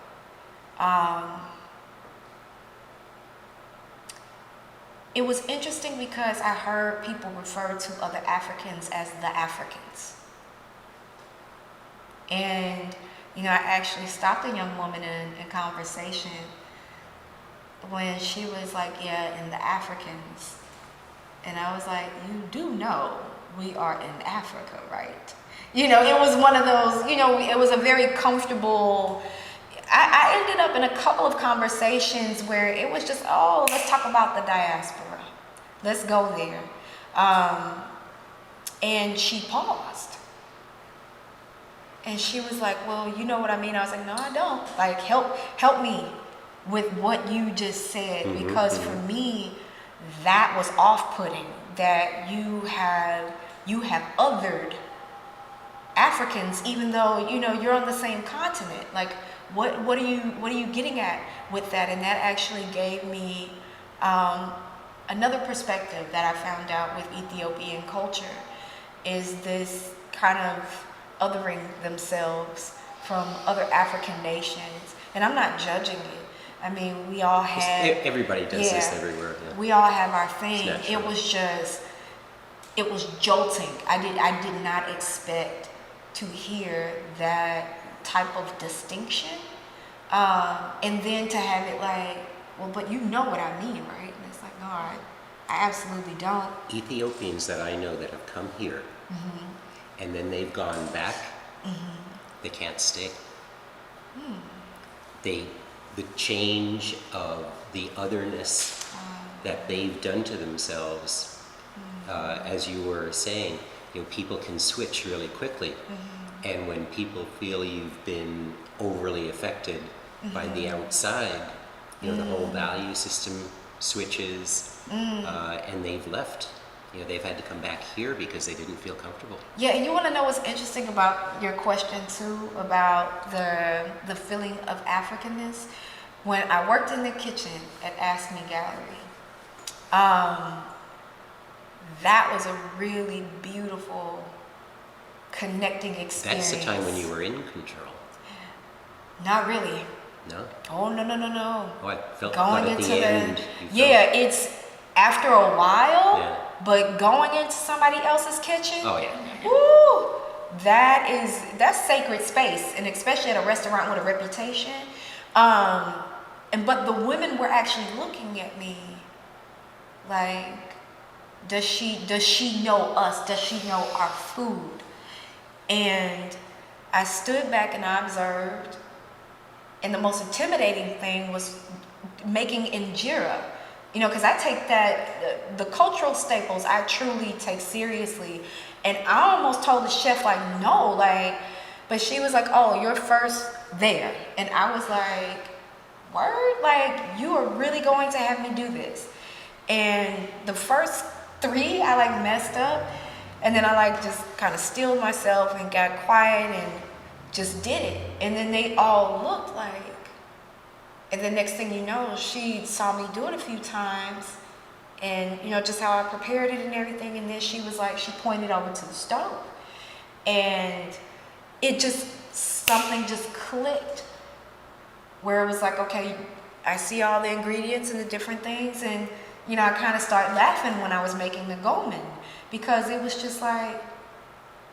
it was interesting because I heard people refer to other Africans as the Africans. And, I actually stopped a young woman in conversation when she was like, yeah, and the Africans. And I was like, you do know we are in Africa, right? It was one of those, it was a very comfortable. I ended up in a couple of conversations where it was just, let's talk about the diaspora. Let's go there. And she paused. And she was like, well, you know what I mean? I was like, no, I don't. Like, help me with what you just said. Because for me, that was off-putting, that you have othered Africans, even though you're on the same continent. Like, what are you getting at with that? And that actually gave me another perspective that I found out with Ethiopian culture, is this kind of othering themselves from other African nations. And I'm not judging it. I mean, we all have. Everybody does this everywhere. Yeah. We all have our thing. It's It was jolting. I did not expect to hear that type of distinction, and then to have it like, well, but you know what I mean, right? And it's like, no, I absolutely don't. Ethiopians that I know that have come here, and then they've gone back, they can't stay. The change of the otherness that they've done to themselves, as you were saying, people can switch really quickly. And when people feel you've been overly affected by the outside, the whole value system switches, and they've left. They've had to come back here because they didn't feel comfortable. Yeah, and you want to know what's interesting about your question too, about the feeling of Africanness? When I worked in the kitchen at Ask Me Gallery, that was a really beautiful connecting experience. That's the time when you were in control. Not really. No? Oh, no. Oh, I felt going at into the end. it's after a while, Yeah. but going into somebody else's kitchen. Oh, yeah. Woo, that's sacred space, and especially at a restaurant with a reputation. But the women were actually looking at me like, does she know us? Does she know our food? And I stood back and I observed, and the most intimidating thing was making injera. Because I take the cultural staples I truly take seriously. And I almost told the chef, like, no, but she was like, oh, you're first there. And I was like, word? Like, you are really going to have me do this? And the first 3, I messed up. And then I just kind of stilled myself and got quiet and just did it. And then they all looked like, and the next thing you know, she saw me do it a few times, and just how I prepared it and everything. And then she was like, she pointed over to the stove, and something just clicked, where it was like, okay, I see all the ingredients and the different things, and I kind of started laughing when I was making the gormon, because it was just like,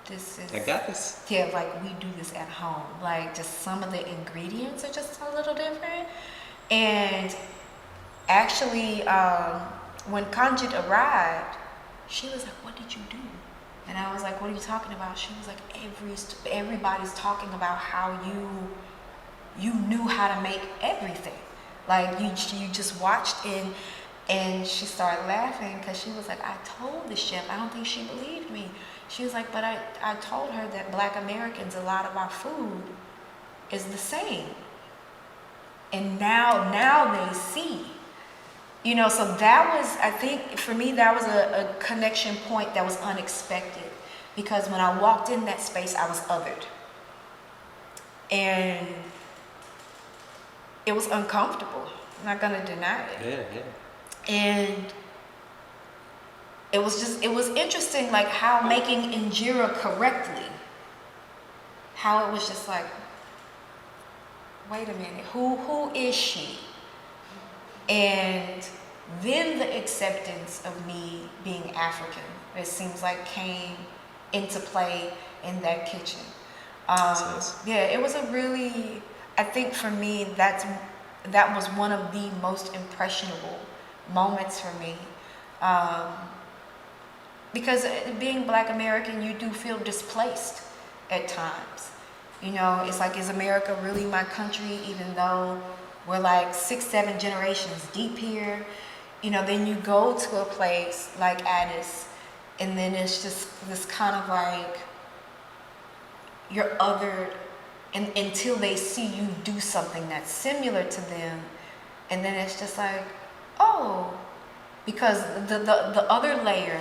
this is, I got this. Yeah, we do this at home. Just some of the ingredients are just a little different. And actually, when Kanjit arrived, she was like, what did you do? And I was like, what are you talking about? She was like, everybody's talking about how you knew how to make everything. You just watched and she started laughing, because she was like, I told the chef. I don't think she believed me. She was like, but I told her that Black Americans, a lot of our food is the same. And now they see. So that was, I think, for me, that was a connection point that was unexpected. Because when I walked in that space, I was othered. And it was uncomfortable. I'm not going to deny it. Yeah. And it was interesting, how making injera correctly, how it was just like, wait a minute, who is she? And then the acceptance of me being African, it seems like, came into play in that kitchen. Yeah, it was a really, I think for me, that was one of the most impressionable moments for me. Because being Black American, you do feel displaced at times. It's like, is America really my country, even though we're 6, 7 generations deep here? Then you go to a place like Addis, and then it's just this kind of you're othered, and until they see you do something that's similar to them, and then it's just like, oh, because the other layer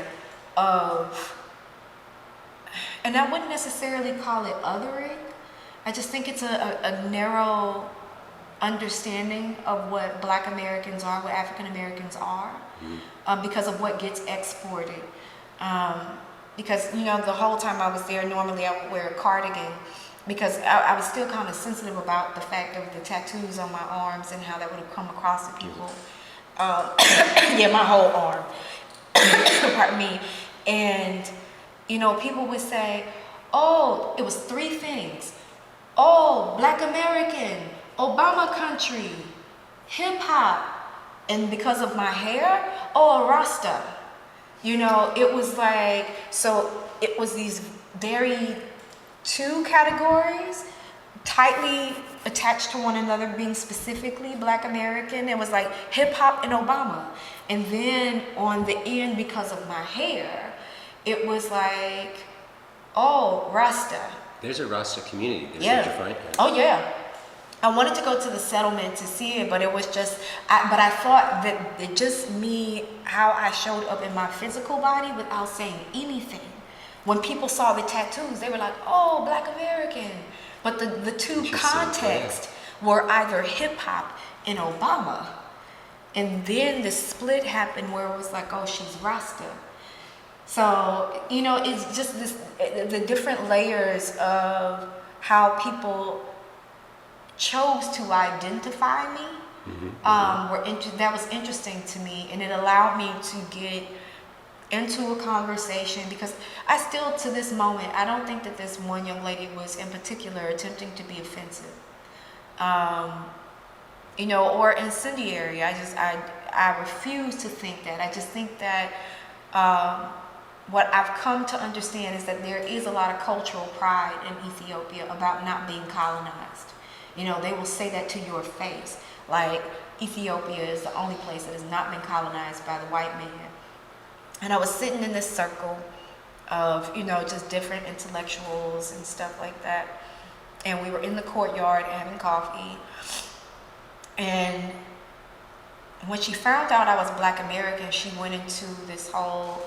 of, and I wouldn't necessarily call it othering. I just think it's a narrow understanding of what Black Americans are, what African Americans are, because of what gets exported. Because, you know, the whole time I was there, normally I would wear a cardigan because I was still kind of sensitive about the fact of the tattoos on my arms and how that would have come across to people. Yeah, my whole arm. Pardon me. And, you know, people would say, oh, it was 3 things. Oh, Black American, Obama country, hip hop, and because of my hair, oh, a Rasta. You know, it was like, so it was these very 2 categories tightly attached to one another, being specifically Black American. It was like hip hop and Obama. And then on the end, because of my hair, it was like, oh, Rasta. There's a Rasta community. Yeah. Did you find? Oh, yeah. I wanted to go to the settlement to see it, but it was just, but I thought that it just me, how I showed up in my physical body without saying anything. When people saw the tattoos, they were like, oh, Black American. But the 2 contexts were either hip hop and Obama. And then the split happened where it was like, oh, she's Rasta. So, you know, it's just this, the different layers of how people chose to identify me that was interesting to me, and it allowed me to get into a conversation, because I still, to this moment, I don't think that this one young lady was in particular attempting to be offensive, you know, or incendiary. I refuse to think that. I just think that what I've come to understand is that there is a lot of cultural pride in Ethiopia about not being colonized. You know, they will say that to your face, like Ethiopia is the only place that has not been colonized by the white man. And I was sitting in this circle of, you know, just different intellectuals and stuff like that. And we were in the courtyard having coffee. And when she found out I was Black American, she went into this whole,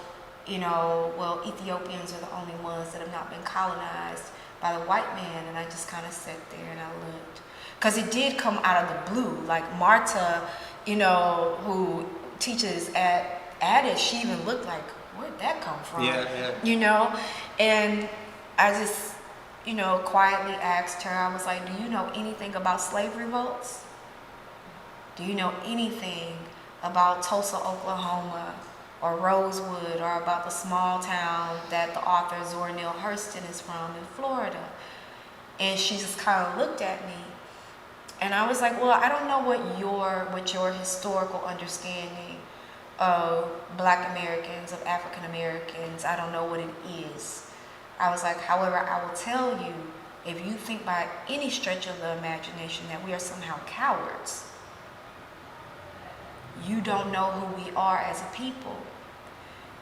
you know, well, Ethiopians are the only ones that have not been colonized by the white man. And I just kind of sat there and I looked. Because it did come out of the blue. Like Marta, you know, who teaches at Addis, she even looked like, where'd that come from? Yeah. You know? And I just, you know, quietly asked her, I was like, do you know anything about slave revolts? Do you know anything about Tulsa, Oklahoma, or Rosewood, or about the small town that the author Zora Neale Hurston is from in Florida? And she just kind of looked at me. And I was like, well, I don't know what your historical understanding of Black Americans, of African Americans, I don't know what it is. I was like, however, I will tell you, if you think by any stretch of the imagination that we are somehow cowards, you don't know who we are as a people.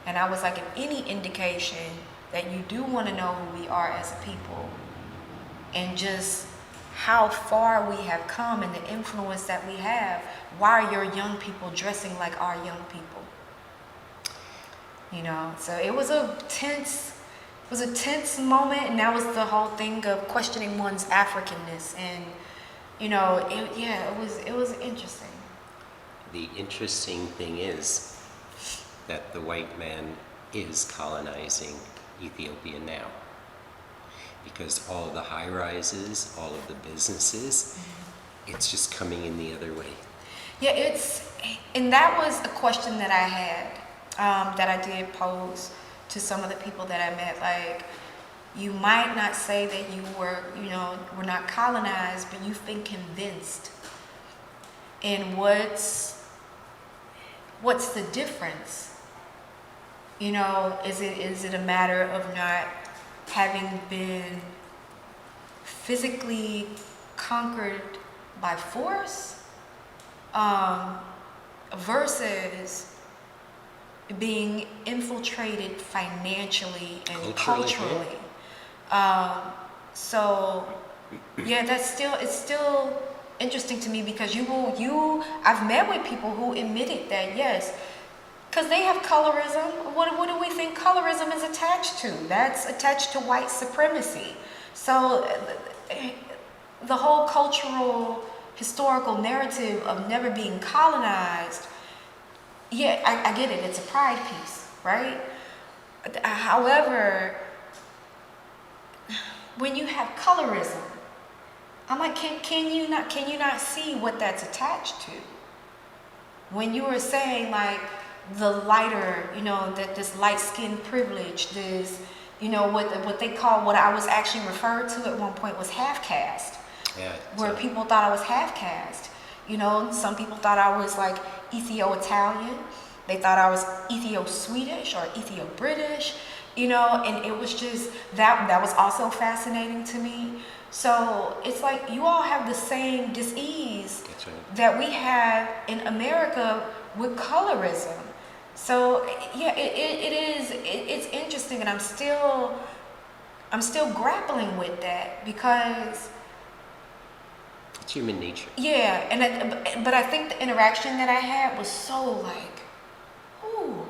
And I was like, if any indication that you do want to know who we are as a people, and just how far we have come and the influence that we have, why are your young people dressing like our young people? You know, so it was a tense moment, and that was the whole thing of questioning one's Africanness. And, you know, it was interesting. The interesting thing is that the white man is colonizing Ethiopia now. Because all of the high rises, all of the businesses, it's just coming in the other way. Yeah, and that was a question that I had, that I did pose to some of the people that I met. Like, you might not say that you were not colonized, but you've been convinced. And what's the difference? You know, is it a matter of not having been physically conquered by force, versus being infiltrated financially and culturally? So yeah, it's still interesting to me, because I've met with people who admitted that yes, Because they have colorism. What do we think colorism is attached to? That's attached to white supremacy. So the whole cultural, historical narrative of never being colonized, yeah, I get it. It's a pride piece, right? However, when you have colorism, I'm like, can you not see what that's attached to? When you were saying like the lighter, that this light skin privilege, this, what they call, what I was actually referred to at one point was half caste. Yeah. Where people thought I was half caste. Some people thought I was like Ethio-Italian. They thought I was Ethio-Swedish or Ethio-British, and it was just, that was also fascinating to me. So it's like you all have the same dis-ease that we have in America with colorism. So yeah, it's interesting, and I'm still grappling with that because it's human nature. Yeah, but I think the interaction that I had was so like, ooh,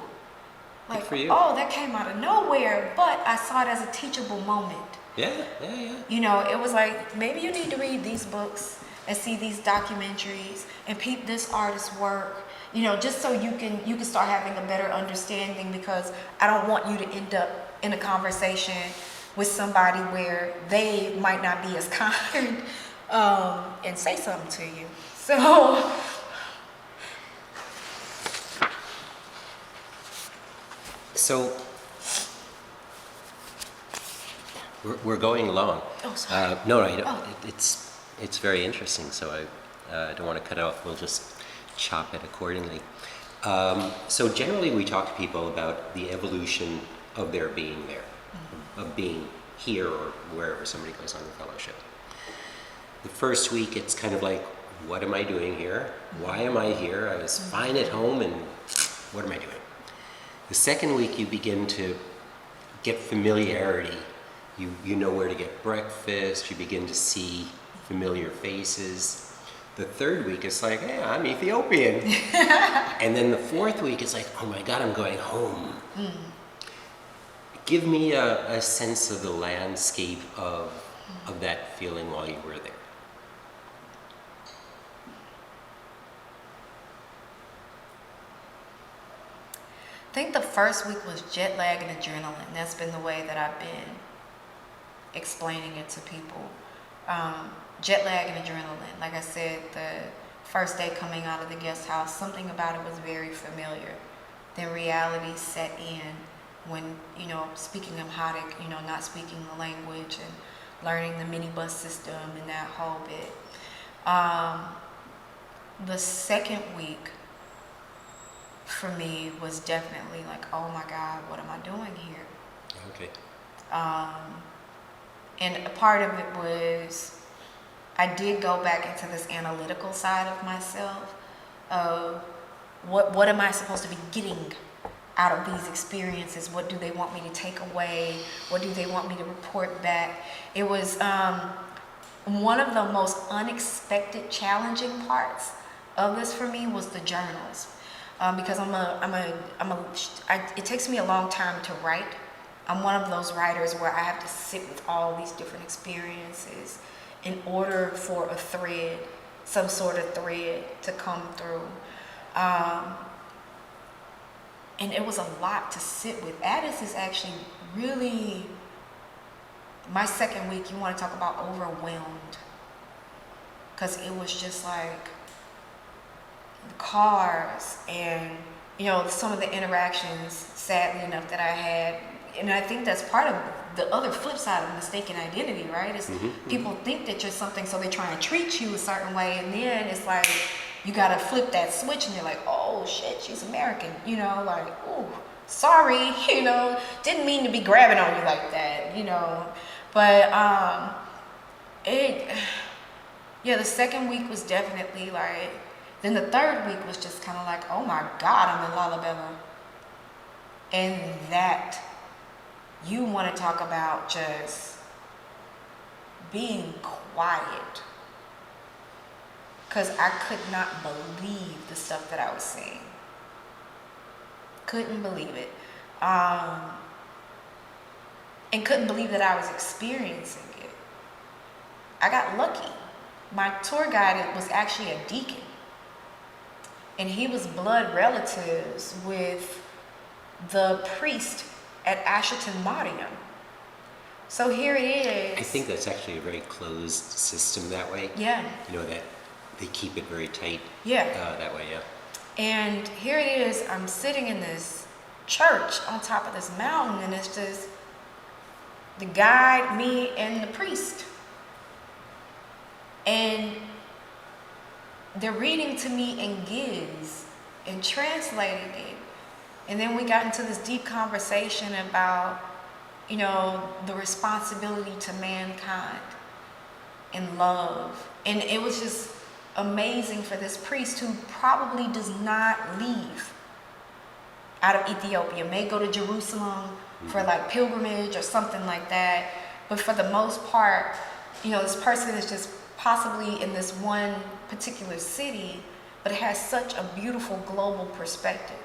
like, good for you. Oh, that came out of nowhere, but I saw it as a teachable moment. Yeah. It was like, maybe you need to read these books and see these documentaries and peep this artist's work, just so you can start having a better understanding, because I don't want you to end up in a conversation with somebody where they might not be as kind and say something to you. So we're going along. Oh, sorry. No, I don't. Oh. It's very interesting. So I don't want to cut off. We'll just chop it accordingly. So generally, we talk to people about the evolution of their being there, of being here or wherever somebody goes on the fellowship. The first week, it's kind of like, what am I doing here? Why am I here? I was fine at home, and what am I doing? The second week, you begin to get familiarity. You know where to get breakfast. You begin to see familiar faces. The third week, it's like, hey, I'm Ethiopian. And then the fourth week, it's like, oh my God, I'm going home. Give me a sense of the landscape of that feeling while you were there. I think the first week was jet lag and adrenaline. That's been the way that I've been explaining it to people. Jet lag and adrenaline. Like I said, the first day coming out of the guest house, something about it was very familiar. Then reality set in when, speaking Amharic, not speaking the language and learning the minibus system and that whole bit. The second week for me was definitely like, oh my God, what am I doing here? Okay. And a part of it was, I did go back into this analytical side of myself of what am I supposed to be getting out of these experiences? What do they want me to take away? What do they want me to report back? It was one of the most unexpected, challenging parts of this for me was the journals, because it takes me a long time to write. I'm one of those writers where I have to sit with all these different experiences in order for a thread, some sort of thread to come through. And it was a lot to sit with. Addis is actually really, my second week, you want to talk about overwhelmed. Because it was just like cars and, some of the interactions, sadly enough, that I had. And I think that's part of the other flip side of mistaken identity, right? Is people think that you're something, so they're trying to treat you a certain way, and then it's like you gotta flip that switch, and they're like, "Oh shit, she's American," like, "Ooh, sorry," didn't mean to be grabbing on you like that, But the second week was definitely like. Then the third week was just kind of like, "Oh my God, I'm in Lalabella," and that. You want to talk about just being quiet, because I could not believe the stuff that I was seeing. Couldn't believe it. And couldn't believe that I was experiencing it. I got lucky. My tour guide was actually a deacon. And he was blood relatives with the priest at Asherton Nottingham. So here it is. I think that's actually a very closed system that way. Yeah. You know, that they keep it very tight. Yeah. That way, yeah. And here it is, I'm sitting in this church on top of this mountain, and it's just the guide, me, and the priest. And they're reading to me in Giz and translating it. And then we got into this deep conversation about, you know, the responsibility to mankind and love. And it was just amazing for this priest who probably does not leave out of Ethiopia, may go to Jerusalem for like pilgrimage or something like that. But for the most part, you know, this person is just possibly in this one particular city, but it has such a beautiful global perspective.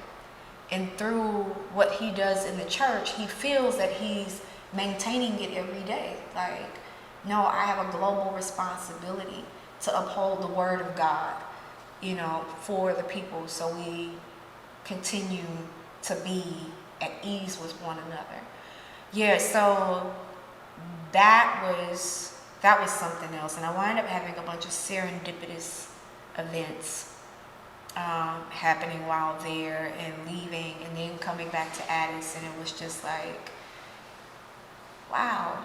And through what he does in the church, he feels that he's maintaining it every day. Like, no, I have a global responsibility to uphold the word of God, you know, for the people, so we continue to be at ease with one another. Yeah, so that was something else. And I wound up having a bunch of serendipitous events happening while there, and leaving, and then coming back to Addis, and it was just like, wow,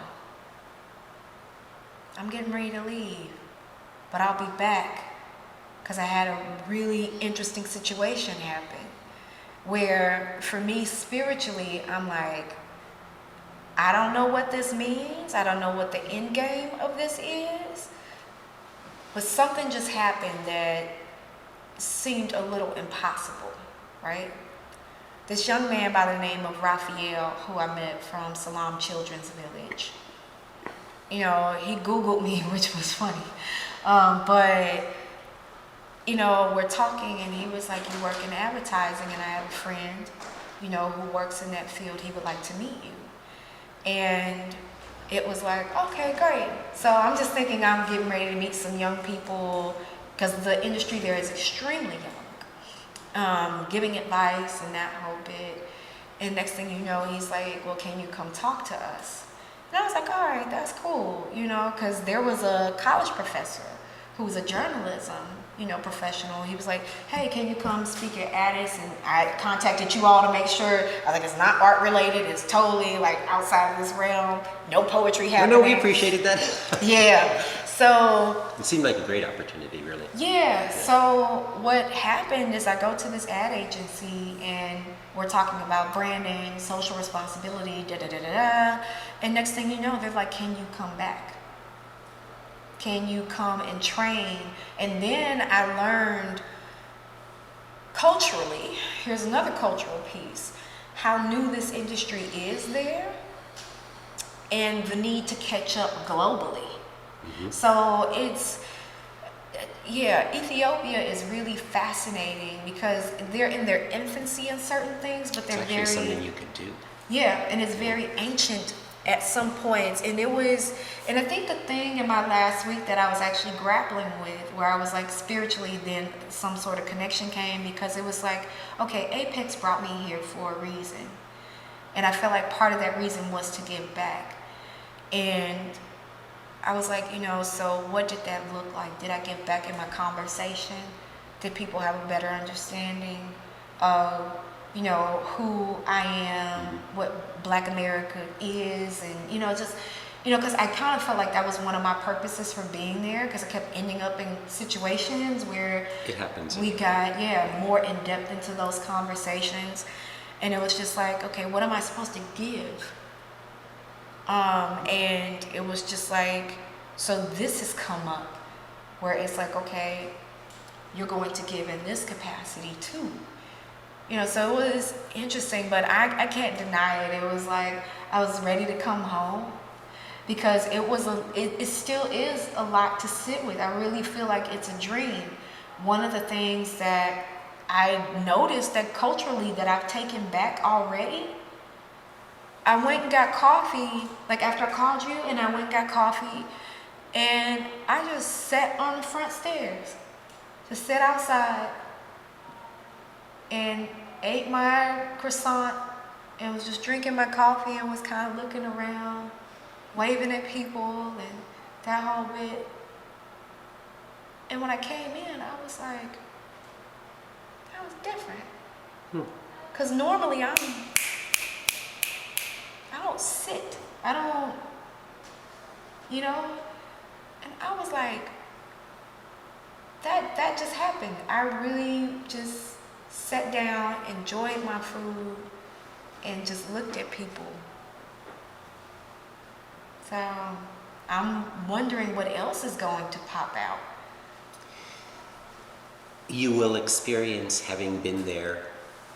I'm getting ready to leave, but I'll be back, because I had a really interesting situation happen where for me spiritually, I'm like, I don't know what this means, I don't know what the end game of this is, but something just happened that seemed a little impossible, right? This young man by the name of Raphael, who I met from Salam Children's Village, you know, he Googled me, which was funny, but you know, we're talking, and he was like, you work in advertising, and I have a friend, you know, who works in that field, he would like to meet you. And it was like, okay, great. So I'm just thinking I'm getting ready to meet some young people, because the industry there is extremely young, giving advice and that whole bit. And next thing you know, he's like, well, can you come talk to us? And I was like, all right, that's cool, you know, because there was a college professor who was a journalism, you know, professional. He was like, hey, can you come speak at Addis? And I contacted you all to make sure. I was like, it's not art related. It's totally like outside of this realm. No poetry happening. No, we appreciated that. Yeah. So it seemed like a great opportunity, really. Yeah. So what happened is I go to this ad agency, and we're talking about branding, social responsibility, da da da da da. And next thing you know, they're like, can you come back? Can you come and train? And then I learned culturally, here's another cultural piece, how new this industry is there, and the need to catch up globally. Mm-hmm. So it's, yeah, Ethiopia is really fascinating because they're in their infancy in certain things, but they're it's actually something you could do. Yeah, and it's very ancient at some points. And it was, and I think the thing in my last week that I was actually grappling with, where I was like spiritually, then some sort of connection came, because it was like, okay, Apex brought me here for a reason. And I felt like part of that reason was to give back. And I was like, you know, so what did that look like? Did I give back in my conversation? Did people have a better understanding of, you know, who I am, what Black America is, and, you know, just, you know, because I kind of felt like that was one of my purposes for being there, because I kept ending up in situations where it happens. We got, yeah, more in depth into those conversations. And it was just like, okay, what am I supposed to give? And it was just like, so this has come up where it's like, okay, you're going to give in this capacity too. You know, so it was interesting, but I can't deny it. It was like I was ready to come home, because it still is a lot to sit with. I really feel like it's a dream. One of the things that I noticed that culturally that I've taken back already. I went and got coffee, like after I called you, and I went and got coffee, and I just sat on the front stairs, just sat outside and ate my croissant and was just drinking my coffee and was kind of looking around, waving at people and that whole bit. And when I came in, I was like, that was different. Because normally I don't sit. I don't, you know? And I was like, that just happened. I really just sat down, enjoyed my food, and just looked at people. So I'm wondering what else is going to pop out. You will experience having been there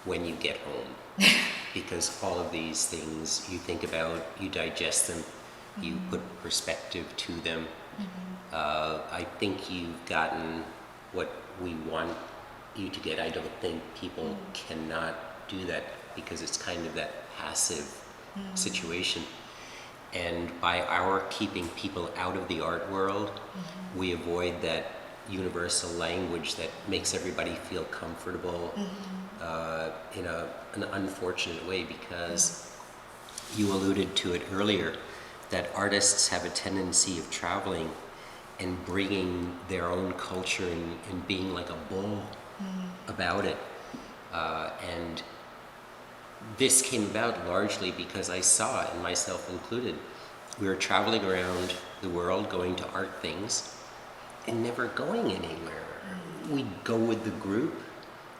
when you get home. Because all of these things you think about, you digest them, you put perspective to them. I think you've gotten what we want you to get. I don't think people cannot do that because it's kind of that passive situation. And by our keeping people out of the art world, we avoid that universal language that makes everybody feel comfortable in an unfortunate way, because you alluded to it earlier, that artists have a tendency of traveling and bringing their own culture and being like a bull about it. And this came about largely because I saw it, and myself included. We were traveling around the world, going to art things, and never going anywhere. We'd go with the group.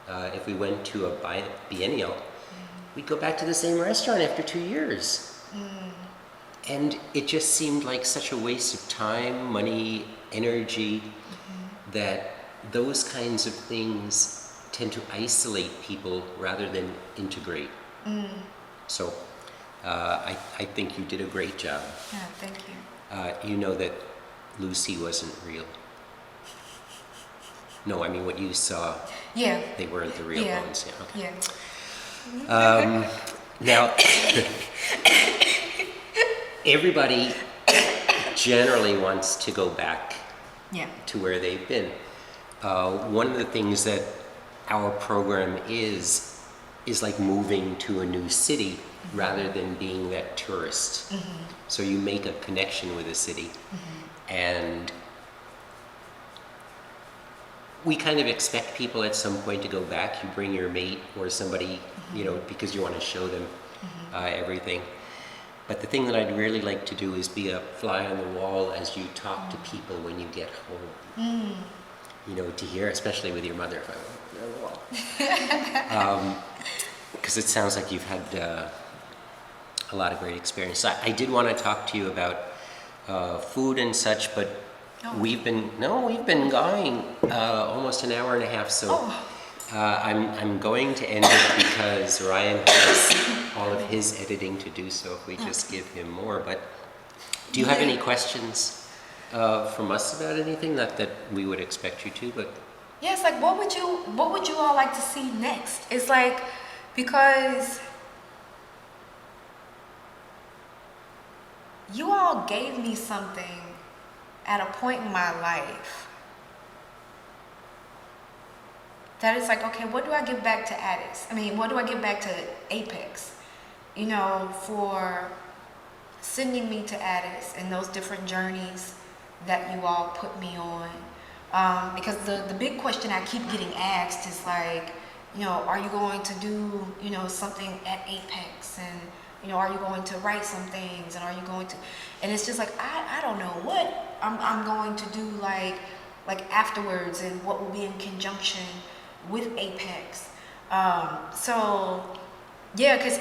If we went to a biennial, we'd go back to the same restaurant after 2 years. And it just seemed like such a waste of time, money, energy, that those kinds of things tend to isolate people rather than integrate. So I think you did a great job. Yeah, thank you. You know that Lucy wasn't real. No, I mean what you saw. Yeah. They weren't the real bones. Yeah. Okay. Yeah. Now, everybody generally wants to go back to where they've been. One of the things that our program is like moving to a new city rather than being that tourist. So you make a connection with a city, and we kind of expect people at some point to go back. You bring your mate or somebody, you know, because you want to show them everything. But the thing that I'd really like to do is be a fly on the wall as you talk to people when you get home. You know, to hear, especially with your mother, if I were, because it sounds like you've had a lot of great experience. I did want to talk to you about food and such, but we've been going almost an hour and a half, so I'm going to end it because Ryan has all of his editing to do, so if we just give him more. But do you have any questions from us about anything? Not that we would expect you to, but yeah, it's like, what would you all like to see next? It's like, because you all gave me something at a point in my life that it's like, okay, what do I give back to Addis? I mean, what do I give back to Apex? You know, for sending me to Addis and those different journeys that you all put me on. Because the big question I keep getting asked is like, you know, are you going to do, you know, something at Apex? And, you know, are you going to write some things? And are you going to, and it's just like, I don't know what I'm going to do like afterwards, and what will be in conjunction with Apex. So yeah, because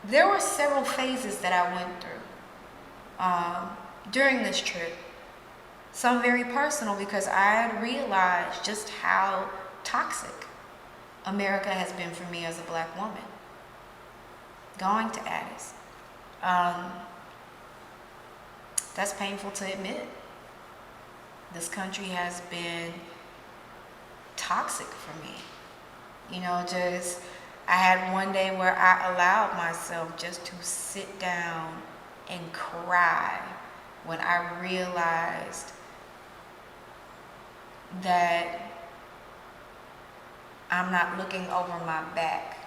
there were several phases that I went through during this trip. Some very personal, because I had realized just how toxic America has been for me as a Black woman. Going to Addis. That's painful to admit. This country has been toxic for me. Just I had one day where I allowed myself just to sit down and cry when I realized that I'm not looking over my back.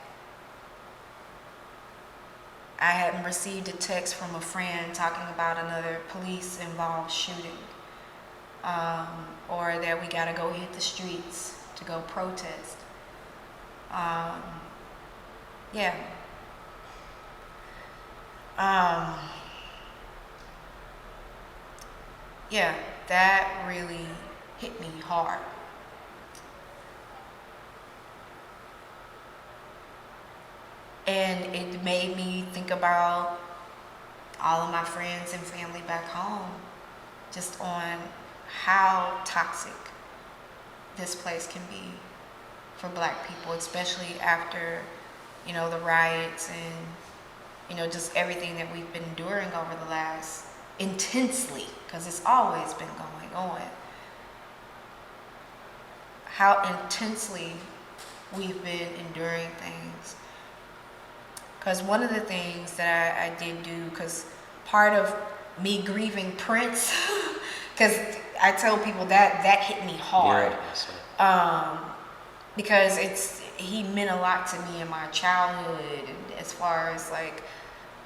I had received a text from a friend talking about another police-involved shooting, or that we gotta go hit the streets to go protest. Yeah. Yeah, that really hit me hard. And it made me think about all of my friends and family back home, just on how toxic this place can be for Black people, especially after, the riots and, just everything that we've been enduring over the last, intensely, because it's always been going on. How intensely we've been enduring things. Because one of the things that I did do, because part of me grieving Prince, because I tell people that hit me hard. Because he meant a lot to me in my childhood, as far as like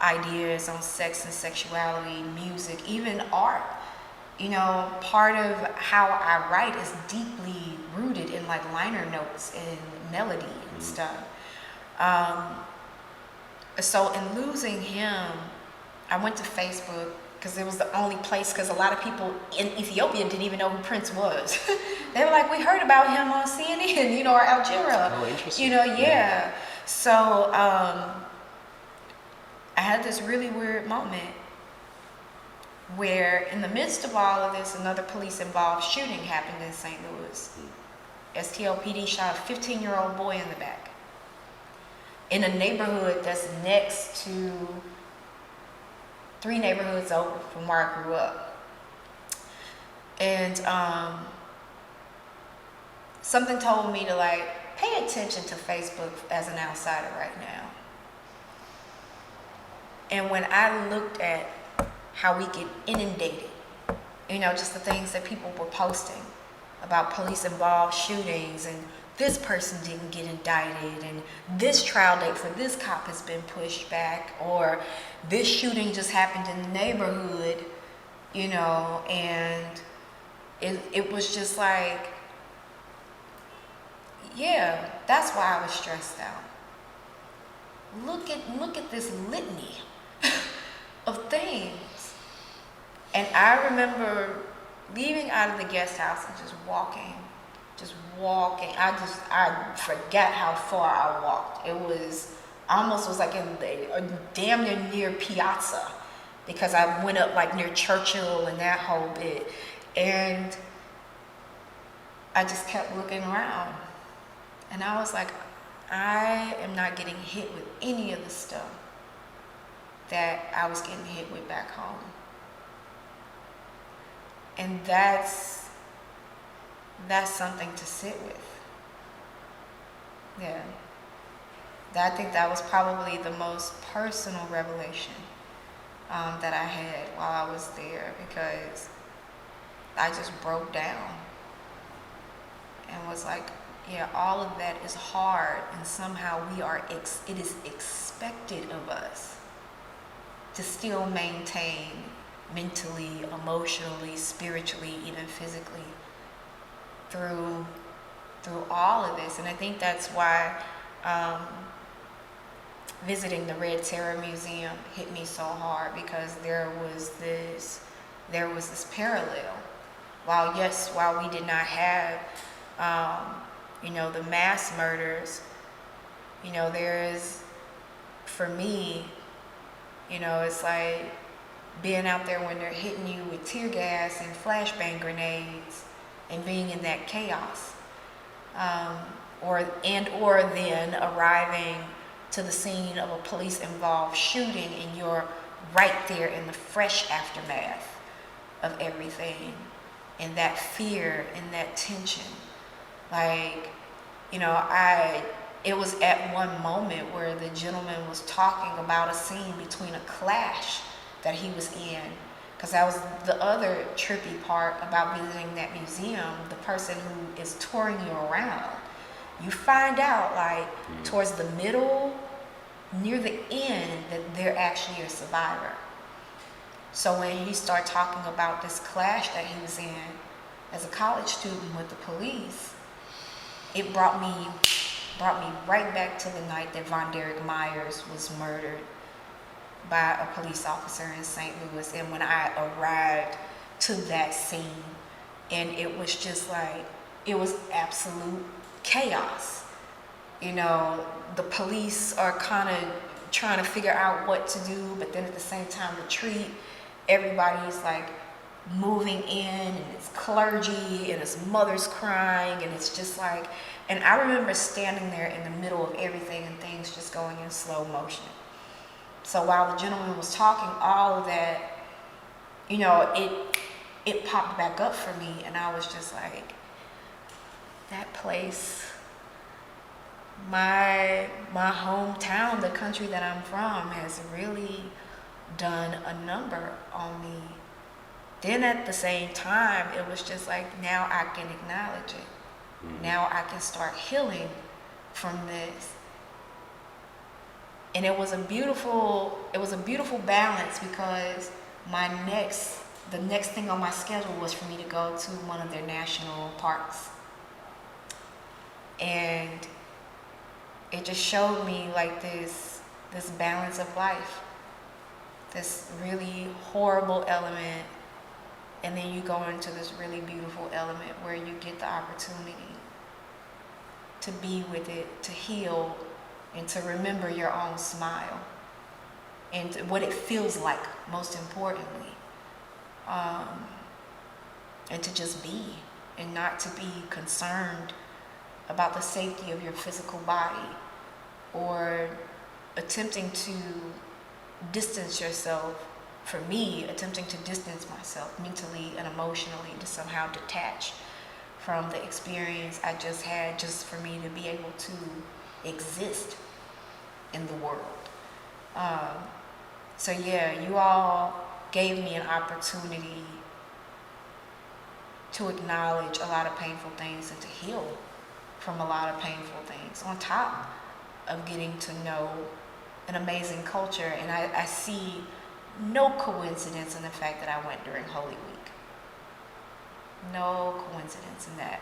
ideas on sex and sexuality, music, even art. Part of how I write is deeply rooted in like liner notes and melody and stuff. So in losing him, I went to Facebook because it was the only place, because a lot of people in Ethiopia didn't even know who Prince was. They were like, we heard about him on CNN, or Al Jazeera. Oh, interesting. Yeah. So I had this really weird moment where in the midst of all of this, another police-involved shooting happened in St. Louis. STLPD shot a 15-year-old boy in the back in a neighborhood that's next to 3 neighborhoods over from where I grew up. And something told me to pay attention to Facebook as an outsider right now. And when I looked at how we get inundated, just the things that people were posting about police-involved shootings, and this person didn't get indicted, and this trial date for this cop has been pushed back, or this shooting just happened in the neighborhood, and it was just like, yeah, that's why I was stressed out. Look at this litany of things. And I remember leaving out of the guest house and just walking. I forgot how far I walked. It was almost like damn near Piazza, because I went up near Churchill and that whole bit. And I just kept looking around. And I was like, I am not getting hit with any of the stuff that I was getting hit with back home. And that's something to sit with. Yeah. I think that was probably the most personal revelation that I had while I was there, because I just broke down and was like, yeah, all of that is hard, and somehow it is expected of us to still maintain mentally, emotionally, spiritually, even physically through all of this. And I think that's why visiting the Red Terror Museum hit me so hard, because there was this parallel. While we did not have the mass murders, there is, for me, it's like being out there when they're hitting you with tear gas and flashbang grenades and being in that chaos, or then arriving to the scene of a police-involved shooting, and you're right there in the fresh aftermath of everything, and that fear and that tension. Like, it was at one moment where the gentleman was talking about a scene between a clash that he was in. Because that was the other trippy part about visiting that museum. The person who is touring you around, you find out like towards the middle, near the end, that they're actually a survivor. So when he started talking about this clash that he was in as a college student with the police, it brought me right back to the night that Von Derek Myers was murdered by a police officer in St. Louis. And when I arrived to that scene, and it was just like, it was absolute chaos. The police are kind of trying to figure out what to do, but then at the same time retreat. Everybody's like moving in, and it's clergy, and his mother's crying, and it's just like, and I remember standing there in the middle of everything and things just going in slow motion. So while the gentleman was talking, all of that, it popped back up for me, and I was just like, that place, my hometown, the country that I'm from, has really done a number on me. Then at the same time, it was just like, now I can acknowledge it. Now I can start healing from this. And it was a beautiful balance, because the next thing on my schedule was for me to go to one of their national parks. And it just showed me like this balance of life, this really horrible element, and then you go into this really beautiful element where you get the opportunity to be with it, to heal, and to remember your own smile, and what it feels like, most importantly, and to just be, and not to be concerned about the safety of your physical body, or attempting to distance yourself. For me, attempting to distance myself mentally and emotionally, to somehow detach from the experience I just had, just for me to be able to exist in the world. So yeah, you all gave me an opportunity to acknowledge a lot of painful things and to heal from a lot of painful things, on top of getting to know an amazing culture. And I see no coincidence in the fact that I went during Holy Week. No coincidence in that.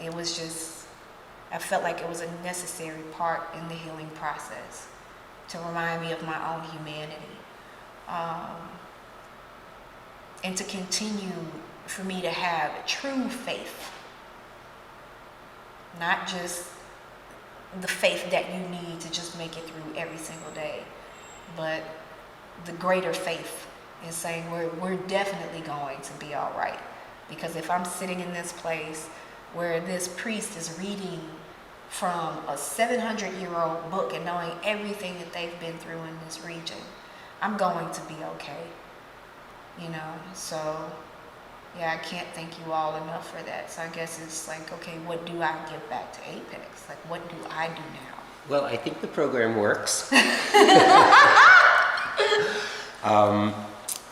It was just, I felt like it was a necessary part in the healing process to remind me of my own humanity. And to continue for me to have true faith. Not just the faith that you need to just make it through every single day, but the greater faith in saying we're definitely going to be all right. Because if I'm sitting in this place where this priest is reading from a 700-year-old book and knowing everything that they've been through in this region, I'm going to be okay. So yeah, I can't thank you all enough for that. So I guess it's like, okay, what do I give back to Apex? Like, what do I do now? Well, I think the program works.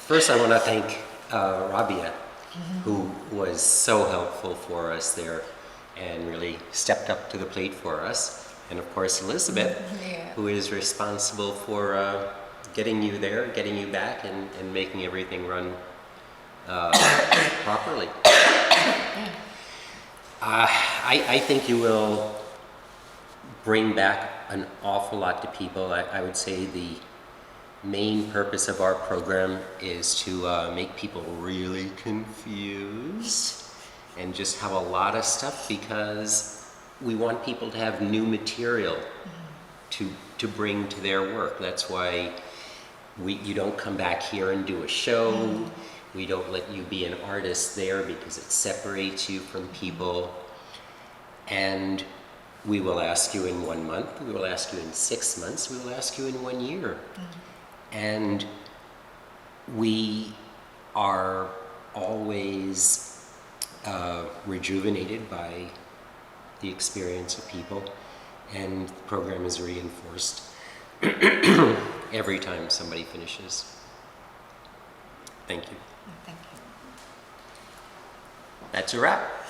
First, I want to thank Rabia, who was so helpful for us there and really stepped up to the plate for us. And of course, Elizabeth, who is responsible for getting you there, getting you back, and making everything run properly. I think you will bring back an awful lot to people. I would say the main purpose of our program is to make people really confused and just have a lot of stuff, because we want people to have new material to bring to their work. That's why you don't come back here and do a show. We don't let you be an artist there because it separates you from people. And we will ask you in 1 month, we will ask you in 6 months, we will ask you in 1 year. And we are always rejuvenated by the experience of people, and the program is reinforced every time somebody finishes. Thank you. Thank you. That's a wrap.